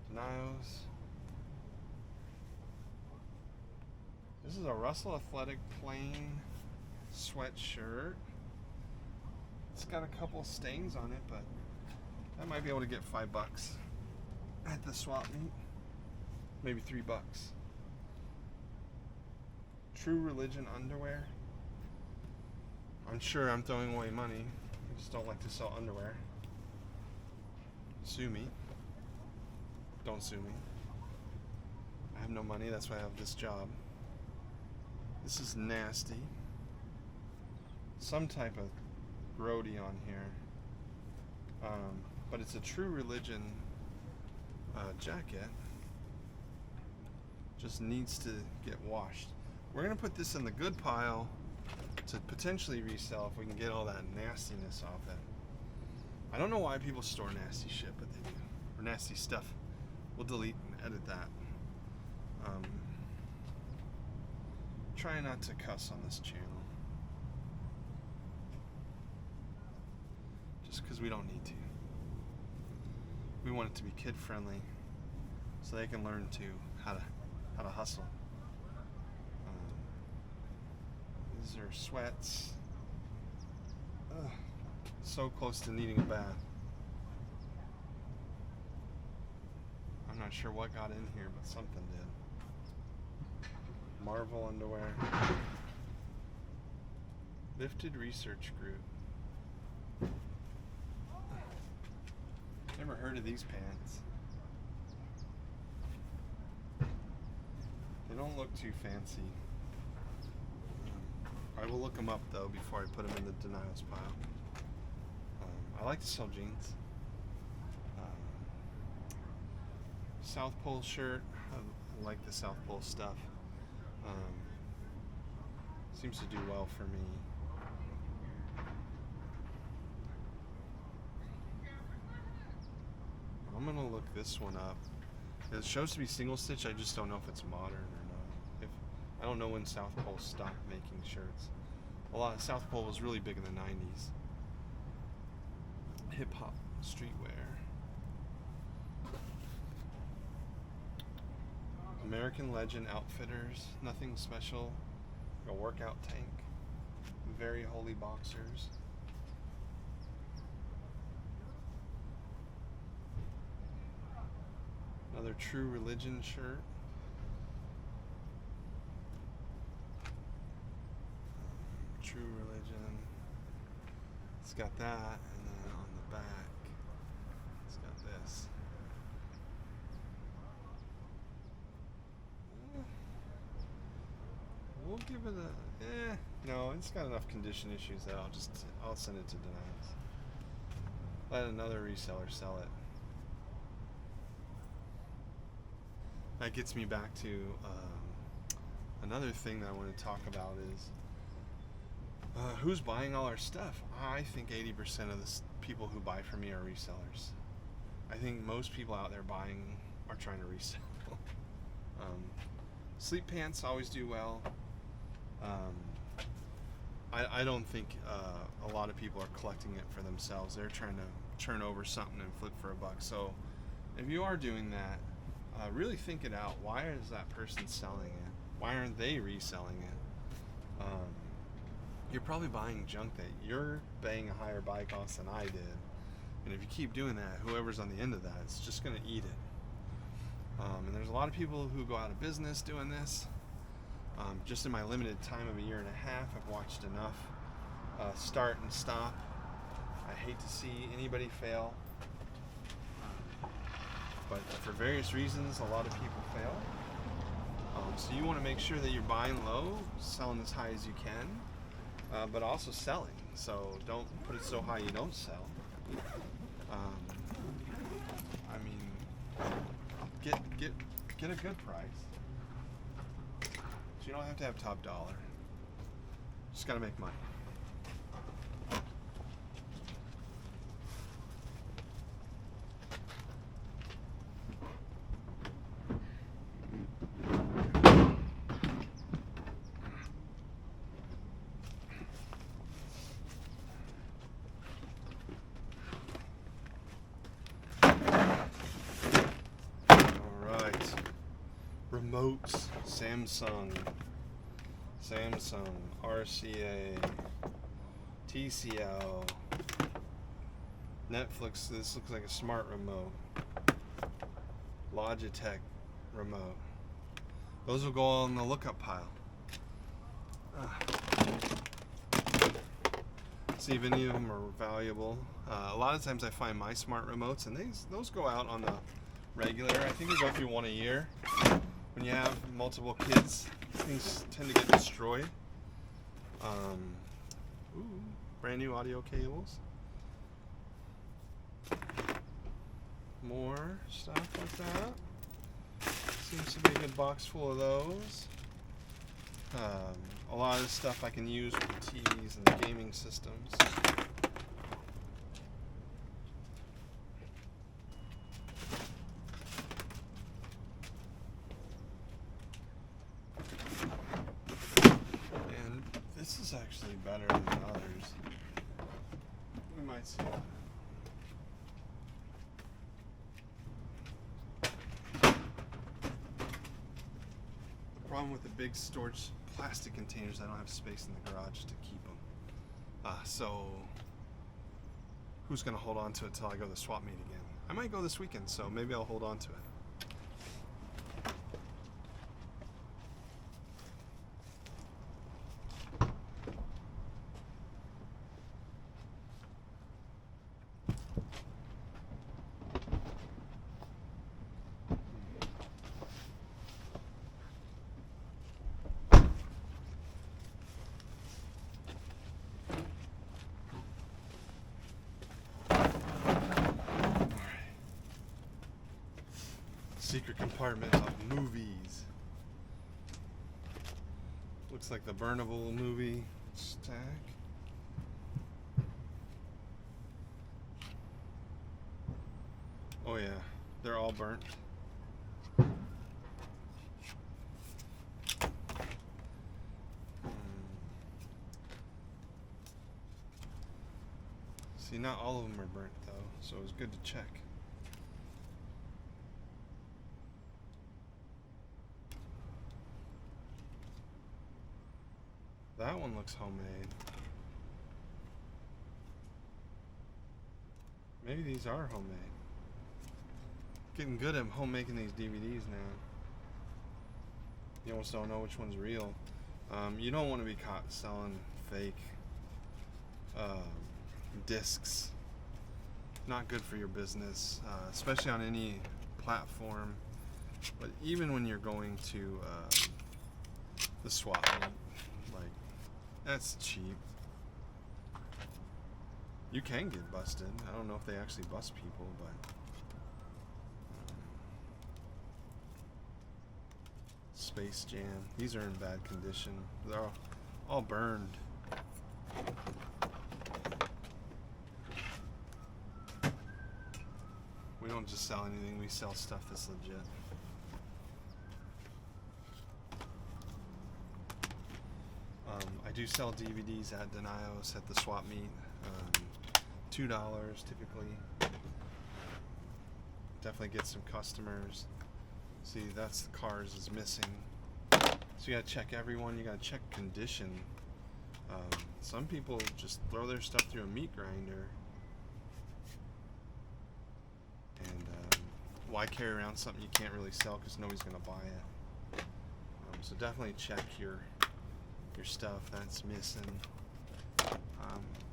Denials. This is a Russell Athletic plain sweatshirt. It's got a couple stains on it, but I might be able to get $5 at the swap meet. Maybe $3. True Religion underwear. I'm sure I'm throwing away money. I just don't like to sell underwear. Sue me. Don't sue me. I have no money, that's why I have this job. This is nasty. Some type of grody on here. But it's a True Religion jacket. Just needs to get washed. We're gonna put this in the good pile to potentially resell if we can get all that nastiness off it. I don't know why people store nasty shit, but they do. Or nasty stuff. We'll delete and edit that. Try not to cuss on this channel. Just because we don't need to. we want it to be kid friendly, so they can learn how to hustle. These are sweats. Ugh, so close to needing a bath. I'm not sure what got in here, but something did. Marvel underwear. Lifted Research Group. Never heard of these pants. They don't look too fancy. I will look them up though before I put them in the denials pile. I like to sell jeans. South Pole shirt. I like the South Pole stuff. Seems to do well for me. I'm gonna look this one up. It shows to be single stitch. I just don't know if it's modern or not. I don't know when South Pole stopped making shirts. South Pole was really big in the 90s. Hip hop, streetwear. American Legend Outfitters. Nothing special. A workout tank. Very Holy boxers. Another True Religion shirt. True Religion. It's got that, and then on the back, it's got this. We'll give it a no. It's got enough condition issues that I'll send it to denials. Let another reseller sell it. That gets me back to another thing that I want to talk about is who's buying all our stuff. I think 80% of the people who buy from me are resellers. I think most people out there buying are trying to resell. Sleep pants always do well. I don't think a lot of people are collecting it for themselves. They're trying to turn over something and flip for a buck. So if you are doing that, really think it out. Why is that person selling it? Why aren't they reselling it? You're probably buying junk that you're paying a higher buy cost than I did. And if you keep doing that, whoever's on the end of that is just going to eat it. And there's a lot of people who go out of business doing this. Just in my limited time of a year and a half, I've watched enough start and stop. I hate to see anybody fail. But for various reasons, a lot of people fail. So you want to make sure that you're buying low, selling as high as you can, but also selling. So don't put it so high you don't sell. I mean, get a good price. So you don't have to have top dollar. Just gotta make money. Remotes, Samsung, RCA, TCL, Netflix. This looks like a smart remote. Logitech remote. Those will go on the lookup pile. See if any of them are valuable. A lot of times I find my smart remotes, and those go out on the regular. I think they go through one a year. When you have multiple kids, things tend to get destroyed. Brand new audio cables. More stuff like that. Seems to be a good box full of those. A lot of stuff I can use with the TVs and the gaming systems. This is actually better than others. We might see that. problem with the big storage plastic containers. I don't have space in the garage to keep them. So who's going to hold on to it till I go to the swap meet again? I might go this weekend, so maybe I'll hold on to it. Secret compartment of movies. Looks like the burnable movie stack. Oh yeah, they're all burnt. See, not all of them are burnt though, so it was good to check. That one looks homemade. Maybe these are homemade. Getting good at homemaking these DVDs now. You almost don't know which one's real. You don't want to be caught selling fake discs. Not good for your business, especially on any platform. But even when you're going to the swap meet, like, that's cheap. You can get busted. I don't know if they actually bust people, but Space Jam. These are in bad condition. They're all burned. We don't just sell anything. We sell stuff that's legit. I do sell DVDs at Denios at the swap meet. $2 typically. Definitely get some customers. See, that's the cars is missing. So you gotta check everyone. You gotta check condition. Some people just throw their stuff through a meat grinder. And why carry around something you can't really sell because nobody's gonna buy it? So definitely check your stuff that's missing.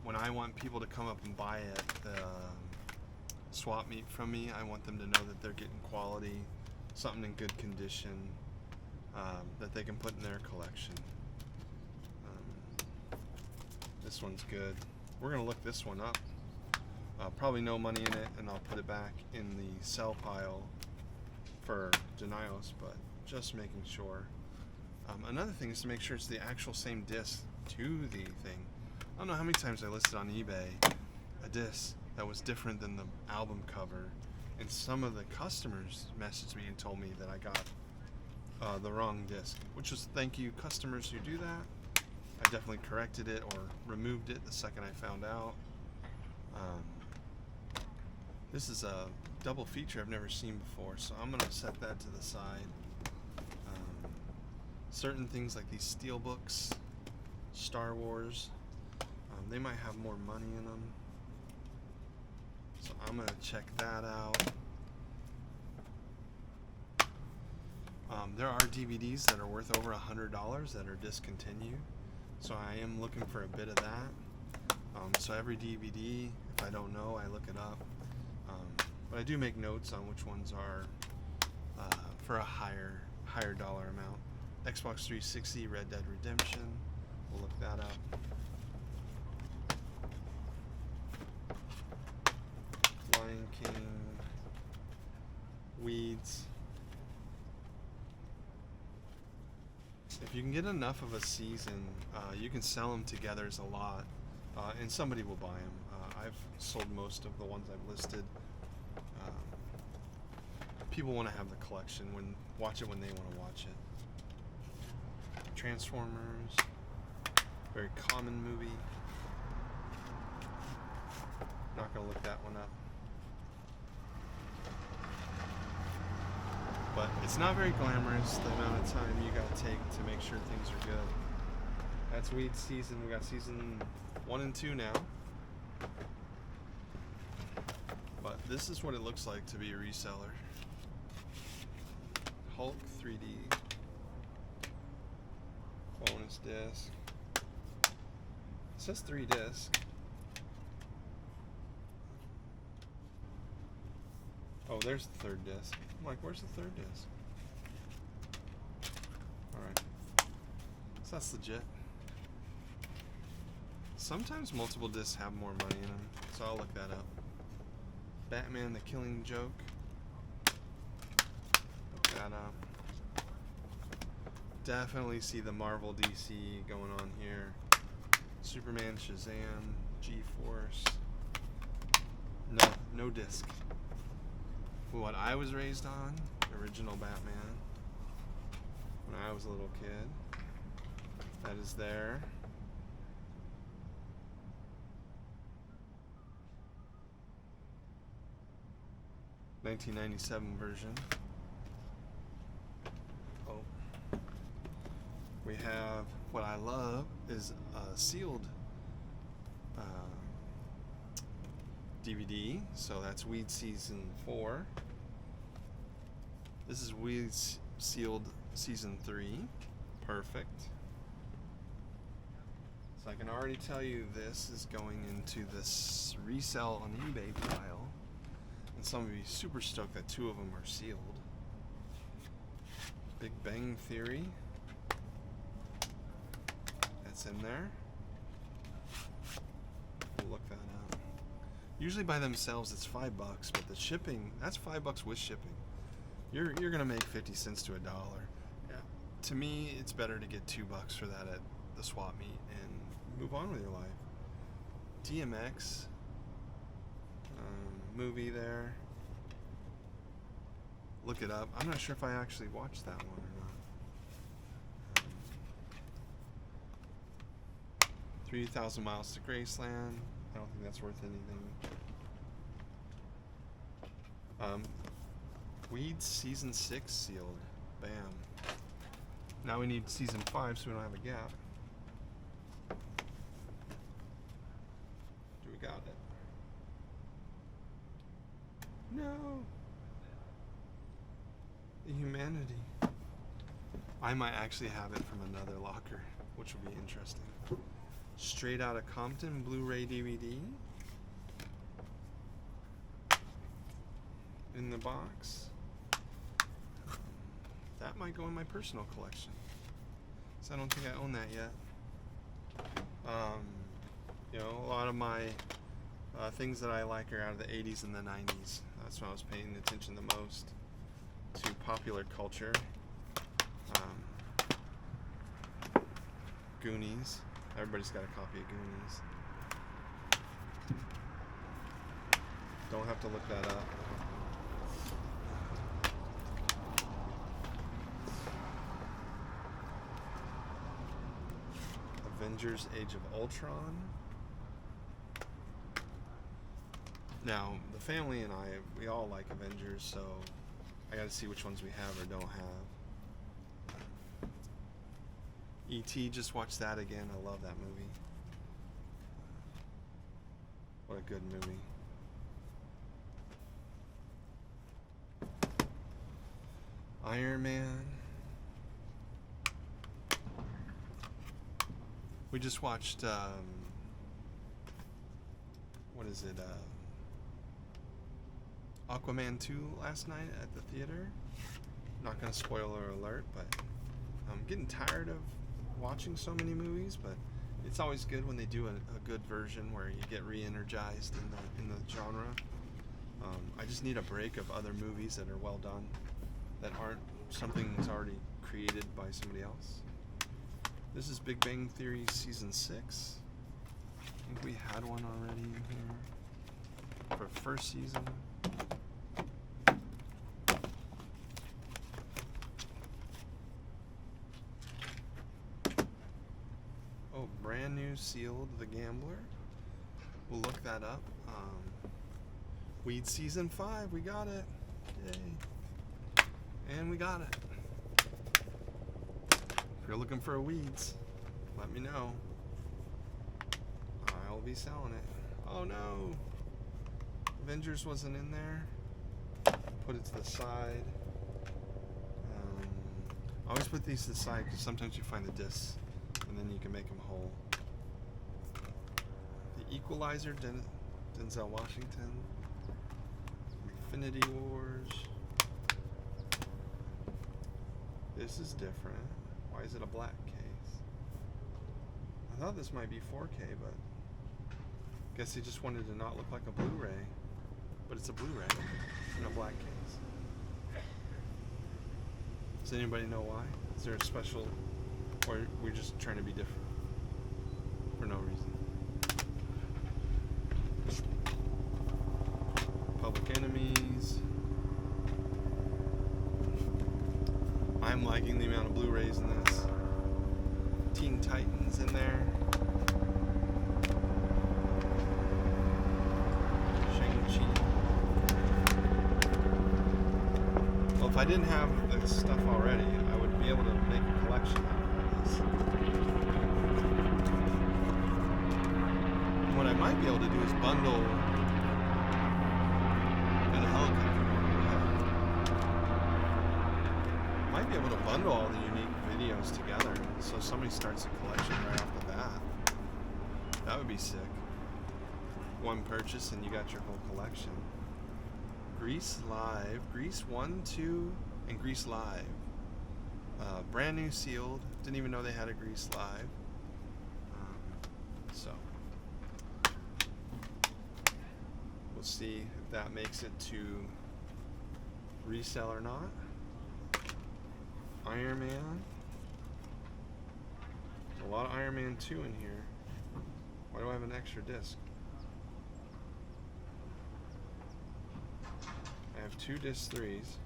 When I want people to come up and buy at the swap meet from me, I want them to know that they're getting quality, something in good condition, that they can put in their collection. This one's good. We're gonna look this one up. Probably no money in it, and I'll put it back in the sell pile for Denios, but just making sure. Another thing is to make sure it's the actual same disc to the thing. I don't know how many times I listed on eBay a disc that was different than the album cover, and some of the customers messaged me and told me that I got the wrong disc, which is thank you customers who do that. I definitely corrected it or removed it the second I found out. This is a double feature I've never seen before, so I'm going to set that to the side. Certain things like these steel books, Star Wars, they might have more money in them, so I'm going to check that out. There are DVDs that are worth over $100 that are discontinued, so I am looking for a bit of that. So every DVD, if I don't know, I look it up. But I do make notes on which ones are for a higher dollar amount. Xbox 360, Red Dead Redemption. We'll look that up. Lion King. Weeds. If you can get enough of a season, you can sell them together as a lot, and somebody will buy them. I've sold most of the ones I've listed. People want to have the collection, watch it when they want to watch it. Transformers, very common movie. Not gonna look that one up. But it's not very glamorous, the amount of time you gotta take to make sure things are good. That's weed season. We got season 1 and 2 now. But this is what it looks like to be a reseller. Hulk 3D. Bonus disc. It says 3 discs. Oh, there's the 3rd disc. I'm like, where's the 3rd disc? Alright. So that's legit. Sometimes multiple discs have more money in them, so I'll look that up. Batman the Killing Joke. Look that up. Definitely see the Marvel DC going on here. Superman, Shazam, G-Force. No disc. What I was raised on, original Batman, when I was a little kid. That is there. (1997) version. Oh. We have, what I love is a sealed DVD, so that's Weed Season 4. This is Weed Sealed Season 3. Perfect. So I can already tell you this is going into this resell on eBay pile. And some of you super stoked that 2 of them are sealed. Big Bang Theory. That's in there. We'll look that up. Usually by themselves it's $5, but the shipping, that's $5 with shipping. You're gonna make 50 cents to $1. Yeah. To me, it's better to get $2 for that at the swap meet and move on with your life. DMX movie there. Look it up. I'm not sure if I actually watched that one or not. 3,000 Miles to Graceland. I don't think that's worth anything. Weeds Season 6 sealed. Bam. Now we need Season 5 so we don't have a gap. Do we got it? No. The humanity. I might actually have it from another locker, which will be interesting. Straight Outta Compton Blu-ray DVD. In the box. That might go in my personal collection. So I don't think I own that yet. You know, a lot of my things that I like are out of the 80s and the 90s. That's when I was paying attention the most to popular culture. Goonies. Everybody's got a copy of Goonies. Don't have to look that up. Avengers Age of Ultron. Now, the family and I, we all like Avengers, so I gotta see which ones we have or don't have. E.T., just watched that again. I love that movie. What a good movie. Iron Man. We just watched, what is it, Aquaman 2 last night at the theater. Not gonna spoiler alert, but I'm getting tired of watching so many movies, but it's always good when they do a good version where you get re-energized in the genre. I just need a break of other movies that are well done, that aren't something that's already created by somebody else. This is Big Bang Theory Season 6. I think we had one already in here for first season. Oh, brand new sealed The Gambler. We'll look that up. Weed Season 5, we got it. Yay. And we got it. If you're looking for weeds, let me know. I'll be selling it. Oh no! Avengers wasn't in there. Put it to the side. I always put these to the side because sometimes you find the discs and then you can make them whole. The Equalizer, Denzel Washington. Infinity Wars. This is different. Why is it a black case? I thought this might be 4K, but I guess they just wanted to not look like a Blu-ray. But it's a Blu-ray in a black case. Does anybody know why? Is there a special, or we're just trying to be different for no reason? Public Enemies. I'm liking the amount of Blu-rays in this. Teen Titans in there. Shang-Chi. Well, if I didn't have this stuff already, I would be able to make a collection out of this. And what I might be able to do is bundle a helicopter. Might be able to bundle all the unique videos together, so somebody starts a collection right off the bat. That would be sick. One purchase and you got your whole collection. Grease Live, Grease 1, 2, and Grease Live. Brand new sealed. Didn't even know they had a Grease Live. So we'll see if that makes it to resell or not. Iron Man. There's a lot of Iron Man 2 in here. Why do I have an extra disc? I have 2 disc 3s.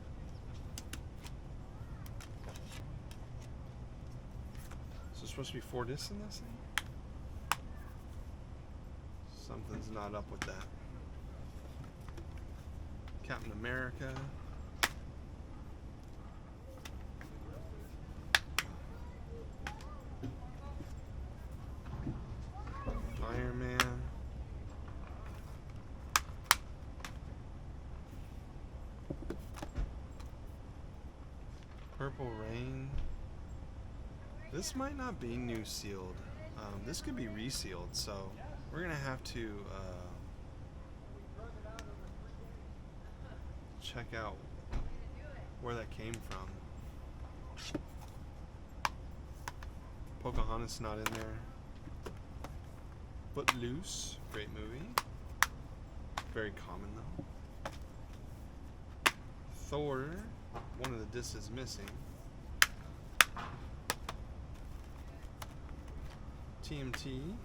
So there's supposed to be 4 discs in this thing? Something's not up with that. Captain America. Iron Man. Purple Rain. This might not be new sealed. This could be resealed, so we're gonna have to check out where that came from. Pocahontas not in there. Footloose, great movie. Very common though. Thor, one of the discs is missing. TMT.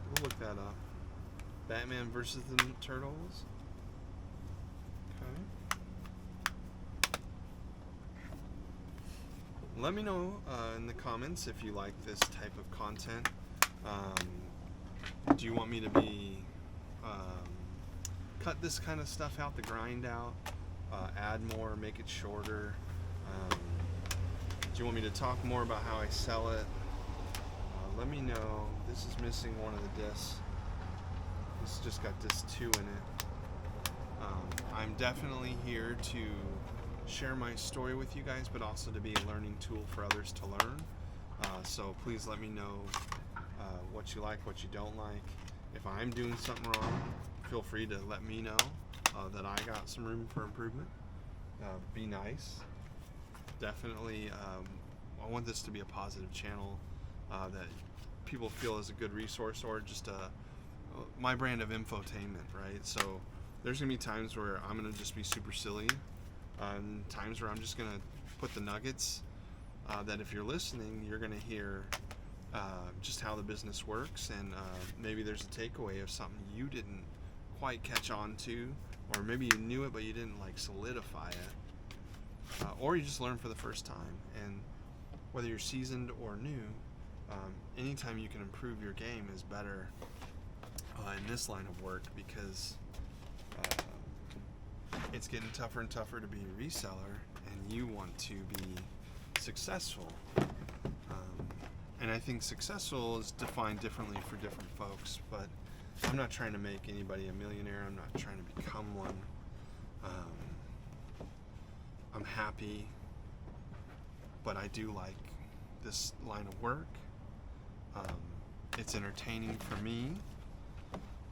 We'll look that up. Batman versus the Turtles. Okay. Let me know in the comments if you like this type of content. Do you want me to be cut this kind of stuff out, the grind out, add more, make it shorter? Do you want me to talk more about how I sell it? Let me know. This is missing one of the discs. This just got disc 2 in it. I'm definitely here to share my story with you guys, but also to be a learning tool for others to learn. So please let me know what you like, what you don't like. If I'm doing something wrong, feel free to let me know that I got some room for improvement. Be nice. Definitely, I want this to be a positive channel that people feel is a good resource, or just my brand of infotainment, right? So there's gonna be times where I'm gonna just be super silly, and times where I'm just gonna put the nuggets that if you're listening, you're gonna hear just how the business works, and maybe there's a takeaway of something you didn't quite catch on to, or maybe you knew it but you didn't like solidify it, or you just learned for the first time. And whether you're seasoned or new, anytime you can improve your game is better in this line of work, because it's getting tougher and tougher to be a reseller, and you want to be successful. And I think successful is defined differently for different folks, but I'm not trying to make anybody a millionaire. I'm not trying to become one. I'm happy, but I do like this line of work. It's entertaining for me.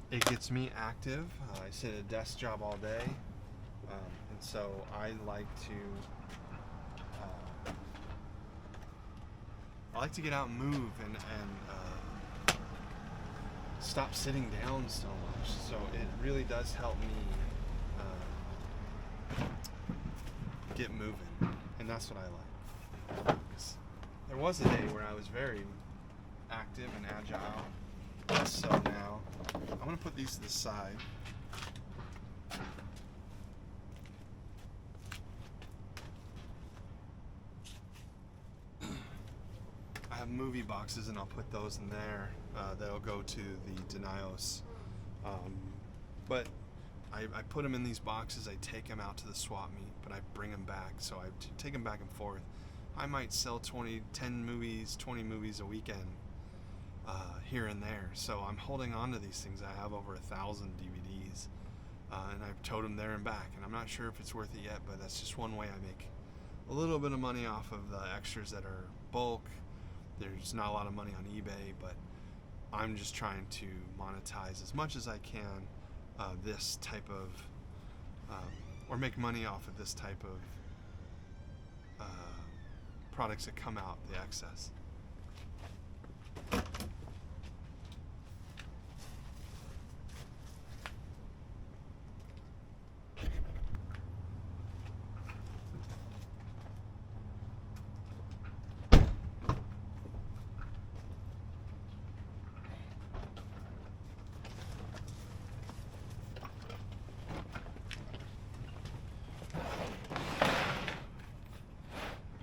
It gets me active. I sit at a desk job all day, and so I like to get out and move and stop sitting down so much. So it really does help me get moving, and that's what I like. There was a day where I was very active and agile, so now I'm going to put these to the side. I have movie boxes, and I'll put those in there. That'll go to the Denios. But I put them in these boxes. I take them out to the swap meet, but I bring them back. So I take them back and forth. I might sell 10 movies, 20 movies a weekend here and there. So I'm holding on to these things. I have over 1,000 DVDs, and I've towed them there and back. And I'm not sure if it's worth it yet, but that's just one way I make a little bit of money off of the extras that are bulk. There's not a lot of money on eBay, but I'm just trying to monetize as much as I can this type of, or make money off of this type of products that come out, the excess.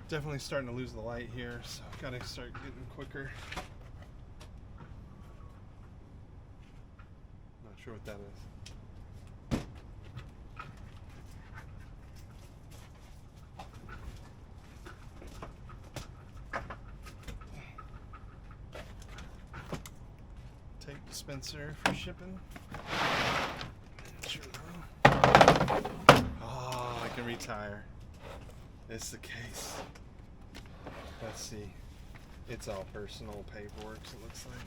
Definitely starting to lose the light here, so I've got to start getting quicker. Not sure what that is. Tape dispenser for shipping. Oh, I can retire. It's the case. Let's see. It's all personal paperwork, it looks like.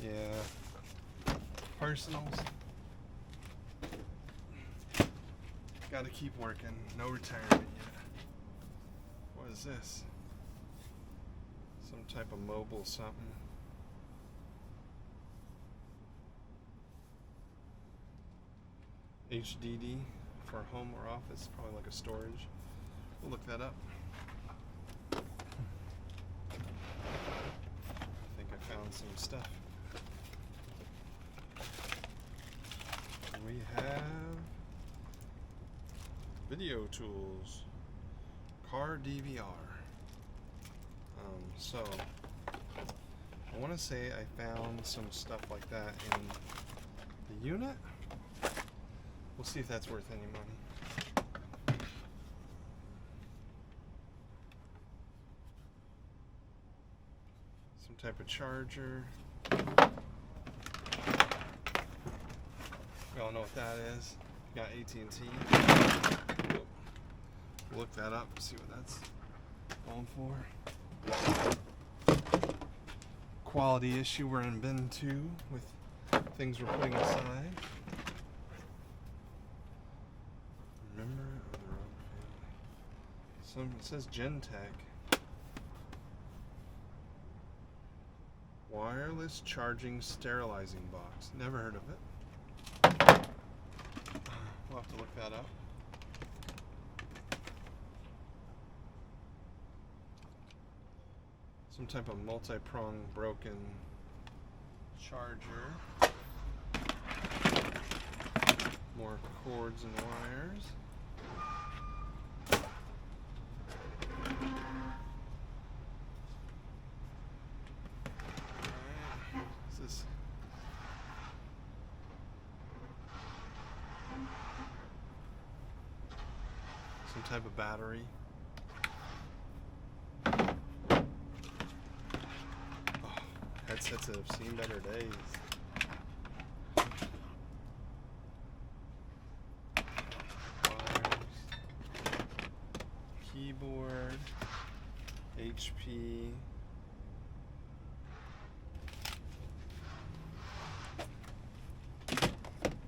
Yeah. Personals. Gotta keep working. No retirement yet. What is this? Some type of mobile something. HDD for home or office, probably like a storage. We'll look that up. I think I found some stuff. We have video tools, car DVR. So I want to say I found some stuff like that in the unit. We'll see if that's worth any money. Some type of charger. We all know what that is. Got AT&T. We'll look that up, see what that's going for. Quality issue we're in bin 2 with things we're putting aside. Member of the Rogue family. It says Gentech. Wireless charging sterilizing box. Never heard of it. We'll have to look that up. Some type of multi-prong broken charger. More cords and wires. What's this? Some type of battery. Oh, headsets that have seen better days. Keyboard, HP,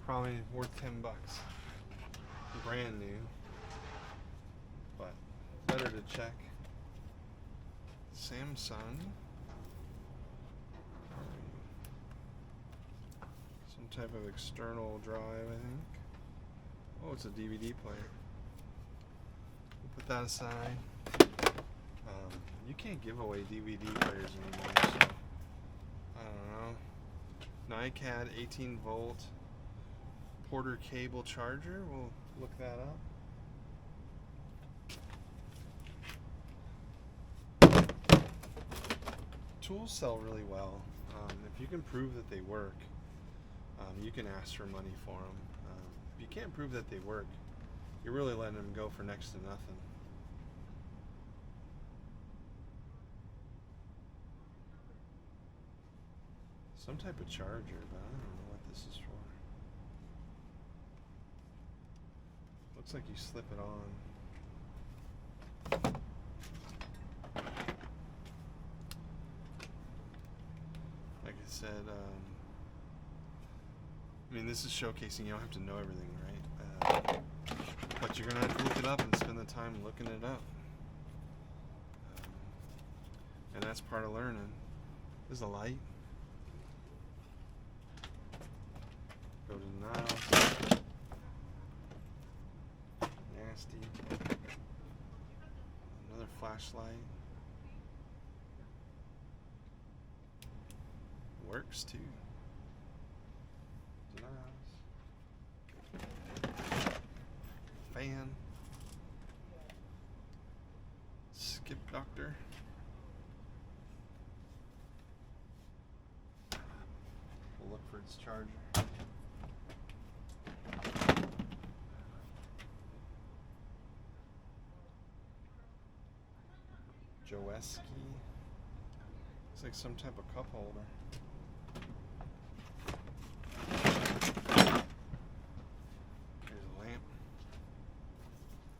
probably worth $10, brand new, but better to check. Samsung, some type of external drive, I think. Oh, it's a DVD player. Put that aside. You can't give away DVD players anymore, so I don't know. NiCad 18 volt Porter cable charger. We'll look that up. Tools sell really well. If you can prove that they work, you can ask for money for them. If you can't prove that they work, you're really letting them go for next to nothing. Some type of charger, but I don't know what this is for. Looks like you slip it on. Like I said, I mean, this is showcasing, you don't have to know everything, right? But you're going to have to look it up and spend the time looking it up. And that's part of learning. There's a light. Go to the knob. Nasty. Another flashlight. Works too. Fan. Skip doctor. We'll look for its charger. Joeski. Looks like some type of cup holder. Here's a lamp.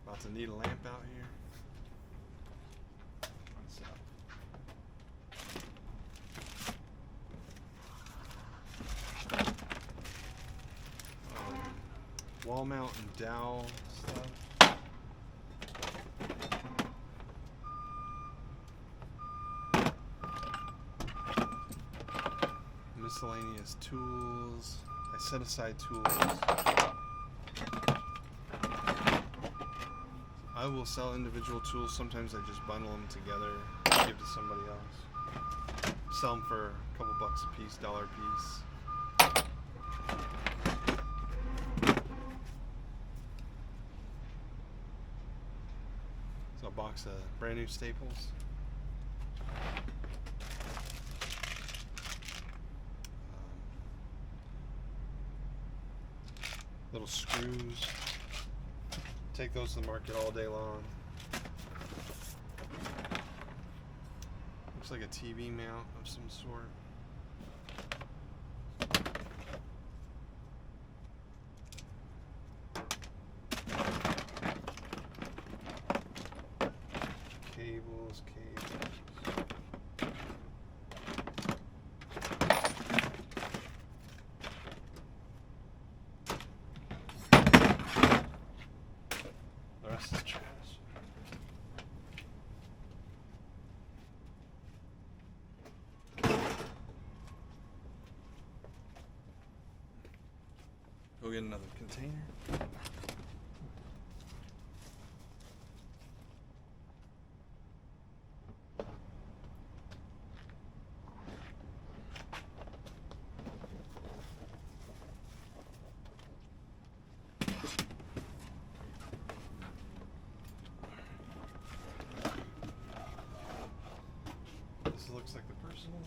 About to need a lamp out here. What's up? Wall mount and dowel stuff. Miscellaneous tools. I set aside tools. I will sell individual tools. Sometimes I just bundle them together, give to somebody else. Sell them for a couple bucks a piece, $1 a piece. So a box of brand new staples. Little screws. Take those to the market all day long. Looks like a TV mount of some sort. Cables. The rest is trash. Go get another container. personals.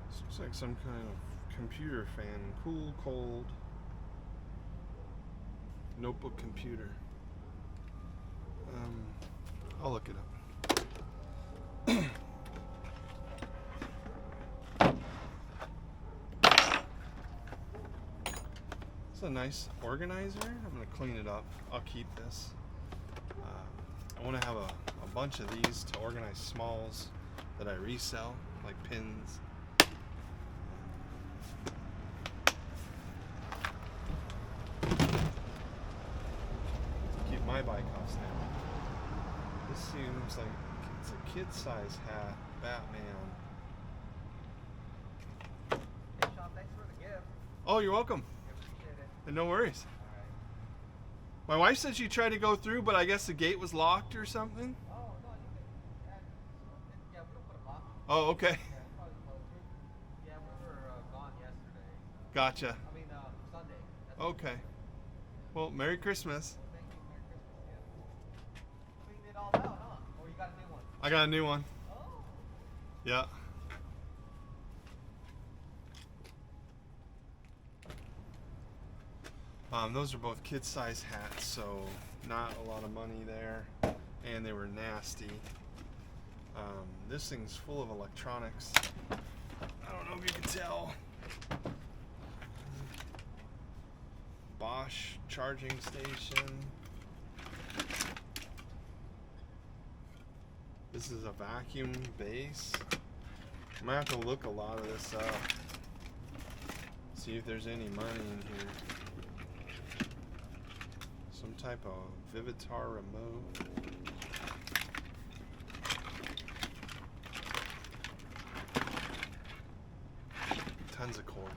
This looks like some kind of computer fan. Cool, cold. Notebook computer. I'll look it up. It's a nice organizer. I'm going to clean it up. I'll keep this. I want to have a bunch of these to organize smalls that I resell, like pins. Keep my buy costs down. This seems like it's a kid-size hat, Batman. Hey Sean, thanks for the gift. Oh, you're welcome. Appreciate it. No worries. All right. My wife said she tried to go through, but I guess the gate was locked or something. Oh, no, you can. Yeah, we don't put a lock. Oh, okay. Yeah, probably close. Yeah, we were gone yesterday. Gotcha. I mean, Sunday. That's Okay. Well, Merry Christmas. Thank you. Merry Christmas. Yeah. Cleaned it all out, huh? Or you got a new one? I got a new one. Oh. Yeah. Those are both kid-size hats, so not a lot of money there, and they were nasty. This thing's full of electronics. I don't know if you can tell. Bosch charging station. This is a vacuum base. I might have to look a lot of this up. See if there's any money in here. Some type of Vivitar remote. Tons of cords.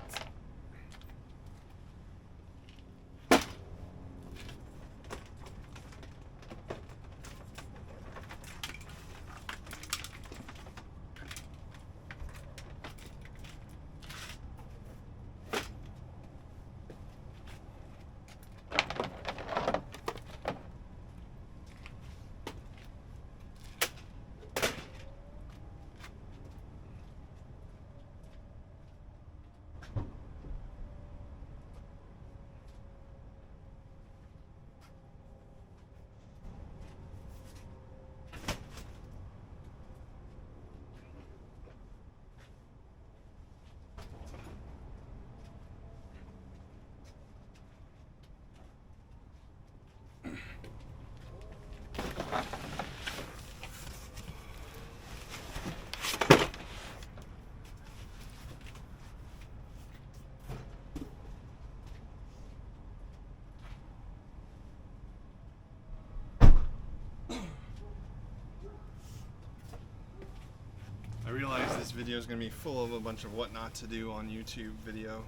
I realize this video is going to be full of a bunch of what not to do on YouTube video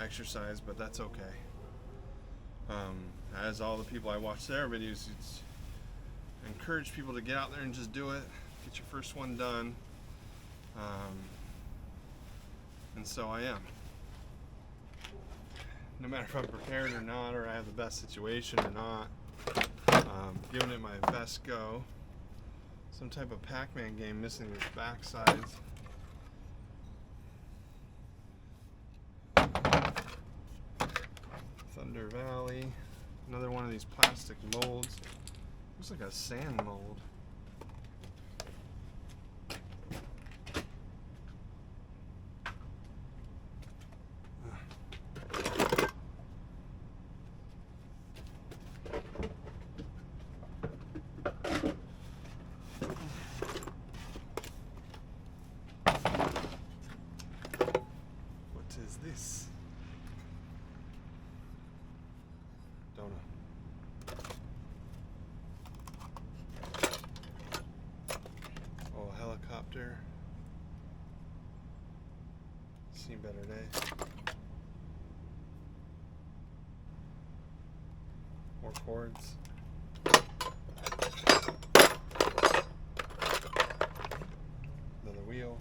exercise, but that's okay. As all the people I watch their videos, it's encourage people to get out there and just do it. Get your first one done. And so I am. No matter if I'm prepared or not, or I have the best situation or not, giving it my best go. Some type of Pac-Man game missing its backsides. Thunder Valley. Another one of these plastic molds. Looks like a sand mold. This? Don't know. Oh, helicopter. Seen better days. More cords. Another wheel.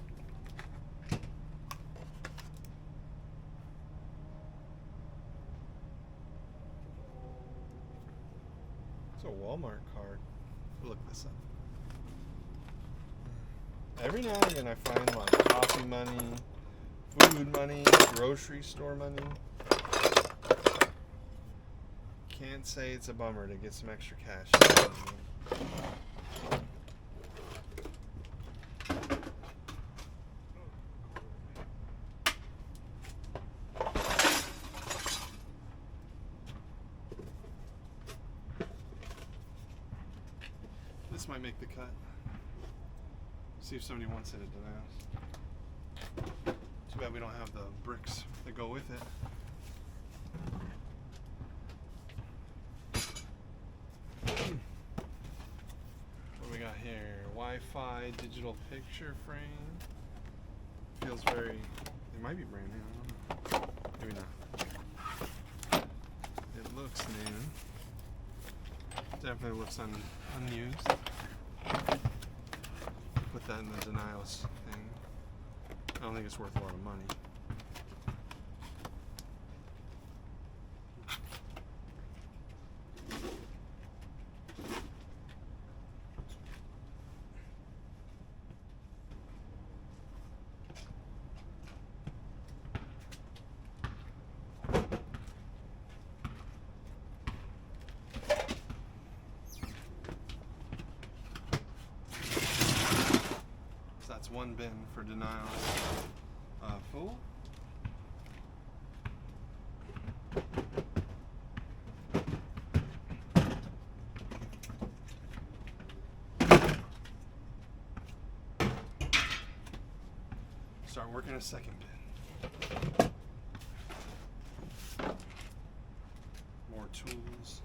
Walmart card. Look this up. Every now and again I find like coffee money, food money, grocery store money. Can't say it's a bummer to get some extra cash. This might make the cut. See if somebody wants it at Denials. Too bad we don't have the bricks that go with it. What do we got here? Wi-Fi digital picture frame. Feels very. It might be brand new. I don't know. Maybe not. It looks new. Definitely looks unused. Put that in the Denials thing. I don't think it's worth a lot of money. That's one bin for Denials. Full. Start working a second bin. More tools.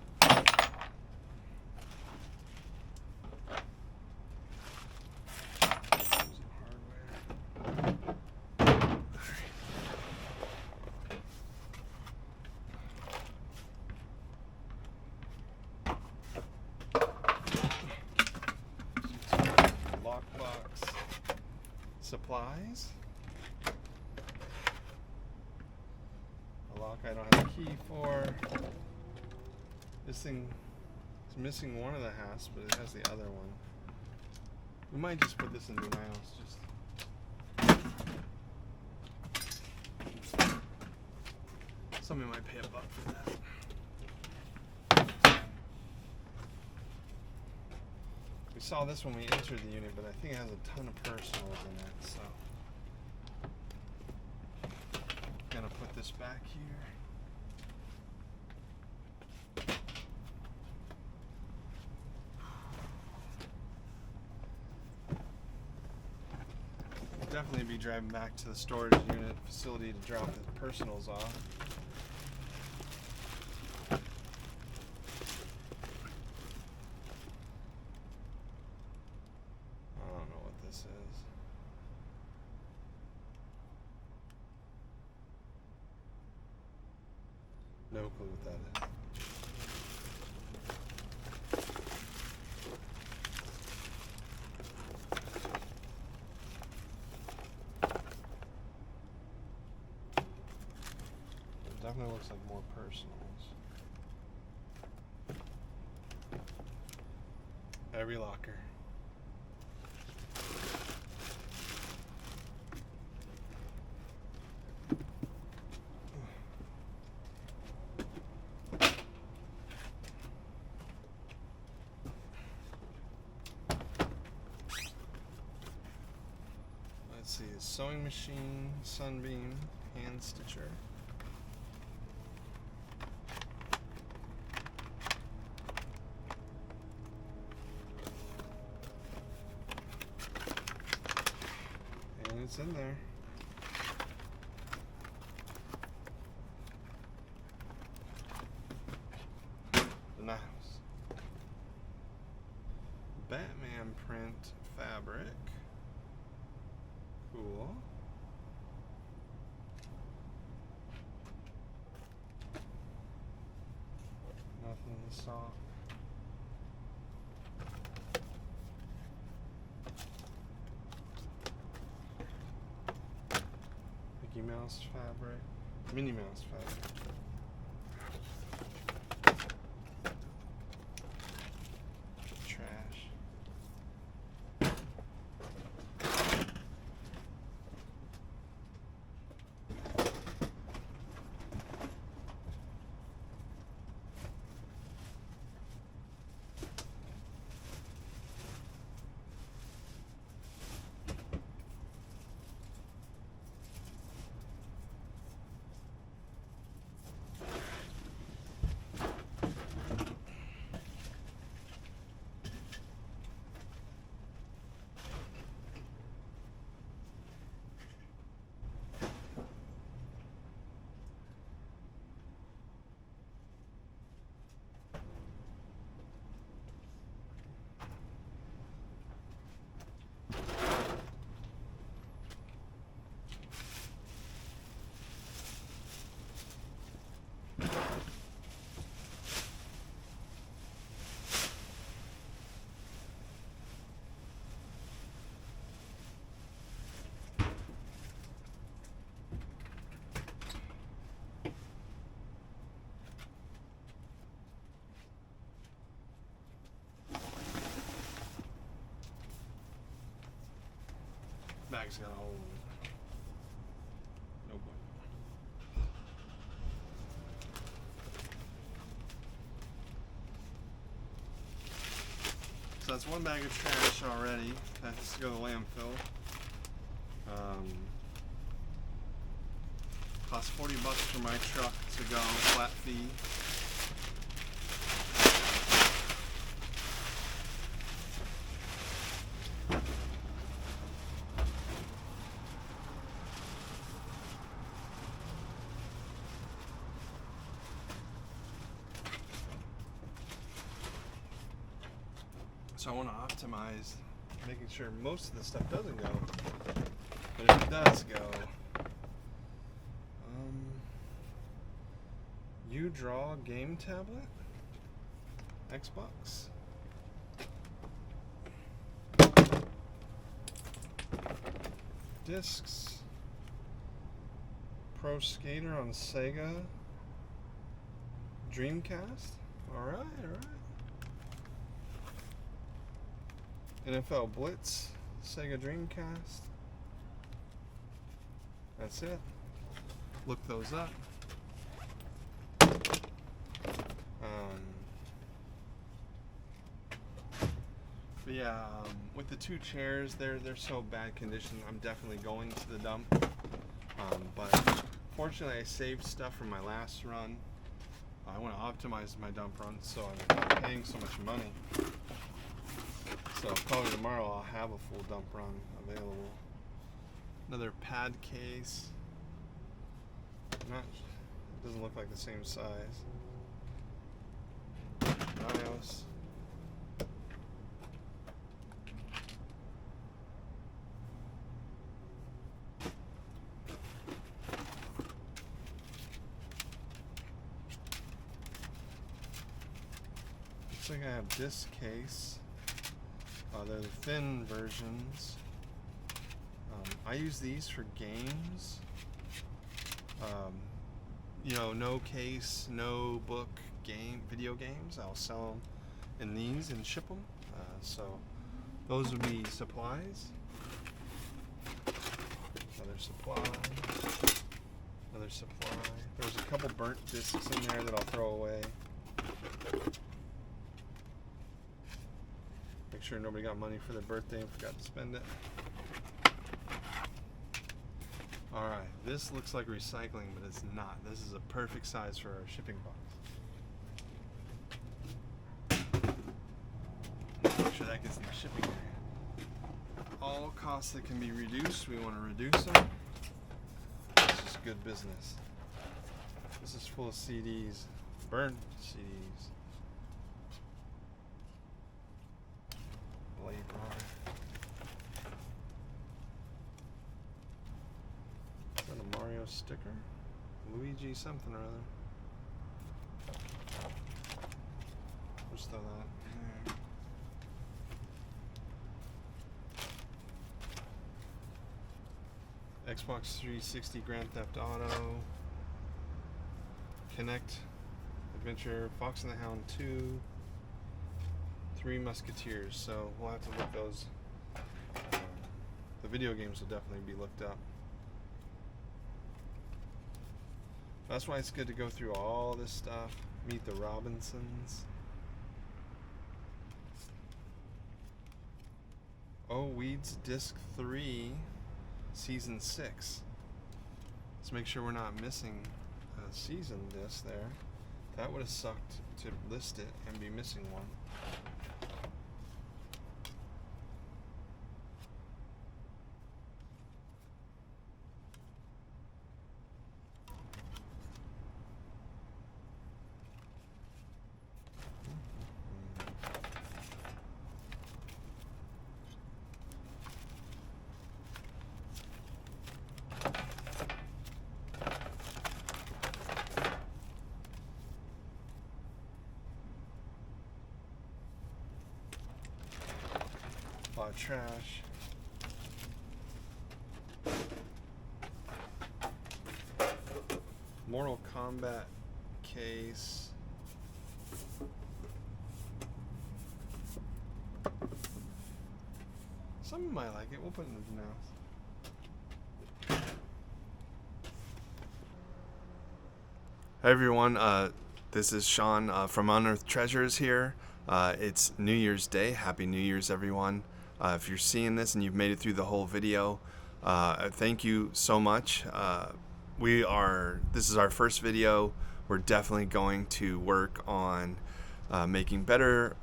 Supplies. A lock I don't have a key for. This thing is missing one of the hasps, but it has the other one. We might just put this in Denials. Somebody might pay $1 for that. We saw this when we entered the unit, but I think it has a ton of personals in it, so gonna put this back here. Definitely be driving back to the storage unit facility to drop the personals off. No clue what that is. It definitely looks like more personals. Every locker. Let's see, sewing machine, sunbeam, hand stitcher. And it's in there. The house. Batman print fabric. Cool. Nothing in the sock. Mickey Mouse fabric. Minnie Mouse fabric. bag's got a hole in it. No boy. So that's one bag of trash already. That has to go to landfill. Cost $40 for my truck to go, flat fee. So I want to optimize making sure most of the stuff doesn't go, but if it does go, you draw game tablet, Xbox, discs, Pro Skater on Sega, Dreamcast. All right. NFL Blitz, Sega Dreamcast. That's it. Look those up. But yeah, with the two chairs, they're so bad condition. I'm definitely going to the dump. But fortunately, I saved stuff from my last run. I want to optimize my dump run, so I'm not paying so much money. So probably tomorrow I'll have a full dump run available. Another pad case. It doesn't look like the same size. BIOS. Looks like I have disc case. They're the thin versions. I use these for games. No case, no book, video games. I'll sell them in these and ship them. So those would be supplies. Another supply. Another supply. There's a couple burnt discs in there that I'll throw away. Make sure nobody got money for their birthday and forgot to spend it. Alright, this looks like recycling, but it's not. This is a perfect size for our shipping box. Make sure that gets in the shipping area. All costs that can be reduced, we want to reduce them. This is good business. This is full of CDs, burnt CDs. Blade bar. Is that a Mario sticker? Luigi something or other. Just throw that in there. Xbox 360 Grand Theft Auto. Connect Adventure, Fox and the Hound 2. Three Musketeers, so we'll have to look those. The video games will definitely be looked up. That's why it's good to go through all this stuff. Meet the Robinsons. Oh, Weeds Disc 3, Season 6. Let's make sure we're not missing a season disc there. That would have sucked to list it and be missing one. A lot of trash. Mortal Kombat case. Some might like it. We'll put it in the mouth. Hi everyone, this is Sean from Unearthed Treasures here. It's New Year's Day. Happy New Year's everyone. If you're seeing this and you've made it through the whole video, thank you so much. This is our first video. We're definitely going to work on making better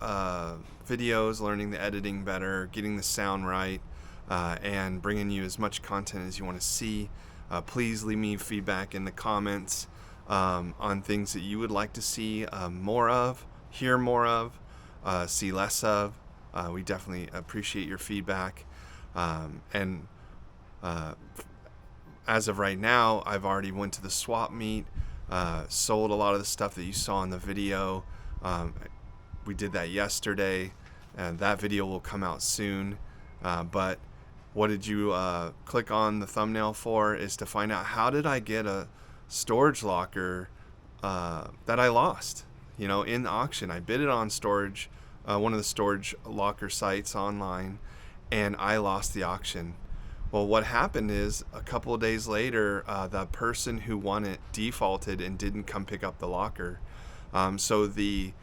videos, learning the editing better, getting the sound right, and bringing you as much content as you want to see. Please leave me feedback in the comments on things that you would like to see more of, hear more of, see less of. We definitely appreciate your feedback. And as of right now, I've already went to the swap meet, sold a lot of the stuff that you saw in the video. We did that yesterday, and that video will come out soon. But what did you click on the thumbnail for is to find out how did I get a storage locker that I lost, in auction. I bid it on storage, one of the storage locker sites online, and I lost the auction. Well, what happened is a couple of days later, the person who won it defaulted and didn't come pick up the locker. So the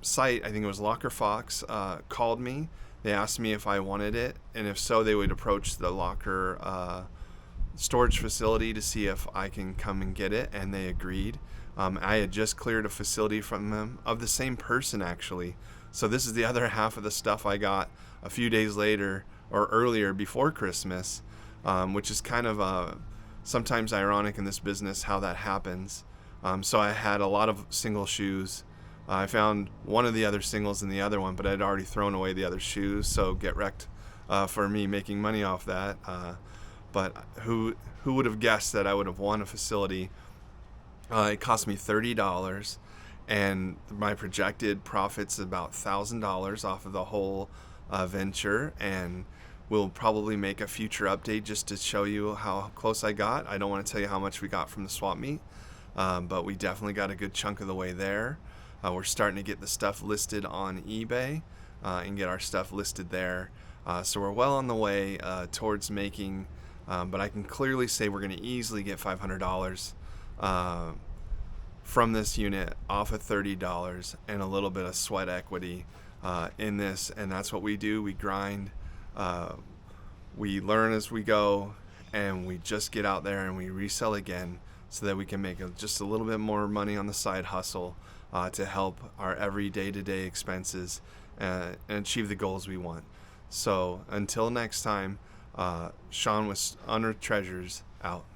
site, I think it was Locker Fox, called me. They asked me if I wanted it, and if so, they would approach the locker storage facility to see if I can come and get it, and they agreed. I had just cleared a facility from them, of the same person actually. So this is the other half of the stuff I got a few days later, or earlier, before Christmas, which is kind of sometimes ironic in this business how that happens. So I had a lot of single shoes. I found one of the other singles in the other one, but I'd already thrown away the other shoes, so get wrecked for me making money off that. But who would have guessed that I would have won a facility? It cost me $30, and my projected profits about $1,000 off of the whole venture, and we'll probably make a future update just to show you how close I got. I don't want to tell you how much we got from the swap meet, but we definitely got a good chunk of the way there. We're starting to get the stuff listed on eBay and get our stuff listed there. So we're well on the way towards making, but I can clearly say we're going to easily get $500 from this unit off of $30 and a little bit of sweat equity in this. And that's what we do. We grind, we learn as we go, and we just get out there and we resell again so that we can make just a little bit more money on the side hustle to help our every day-to-day expenses and achieve the goals we want. So until next time, Sean with Unearthed Treasures out.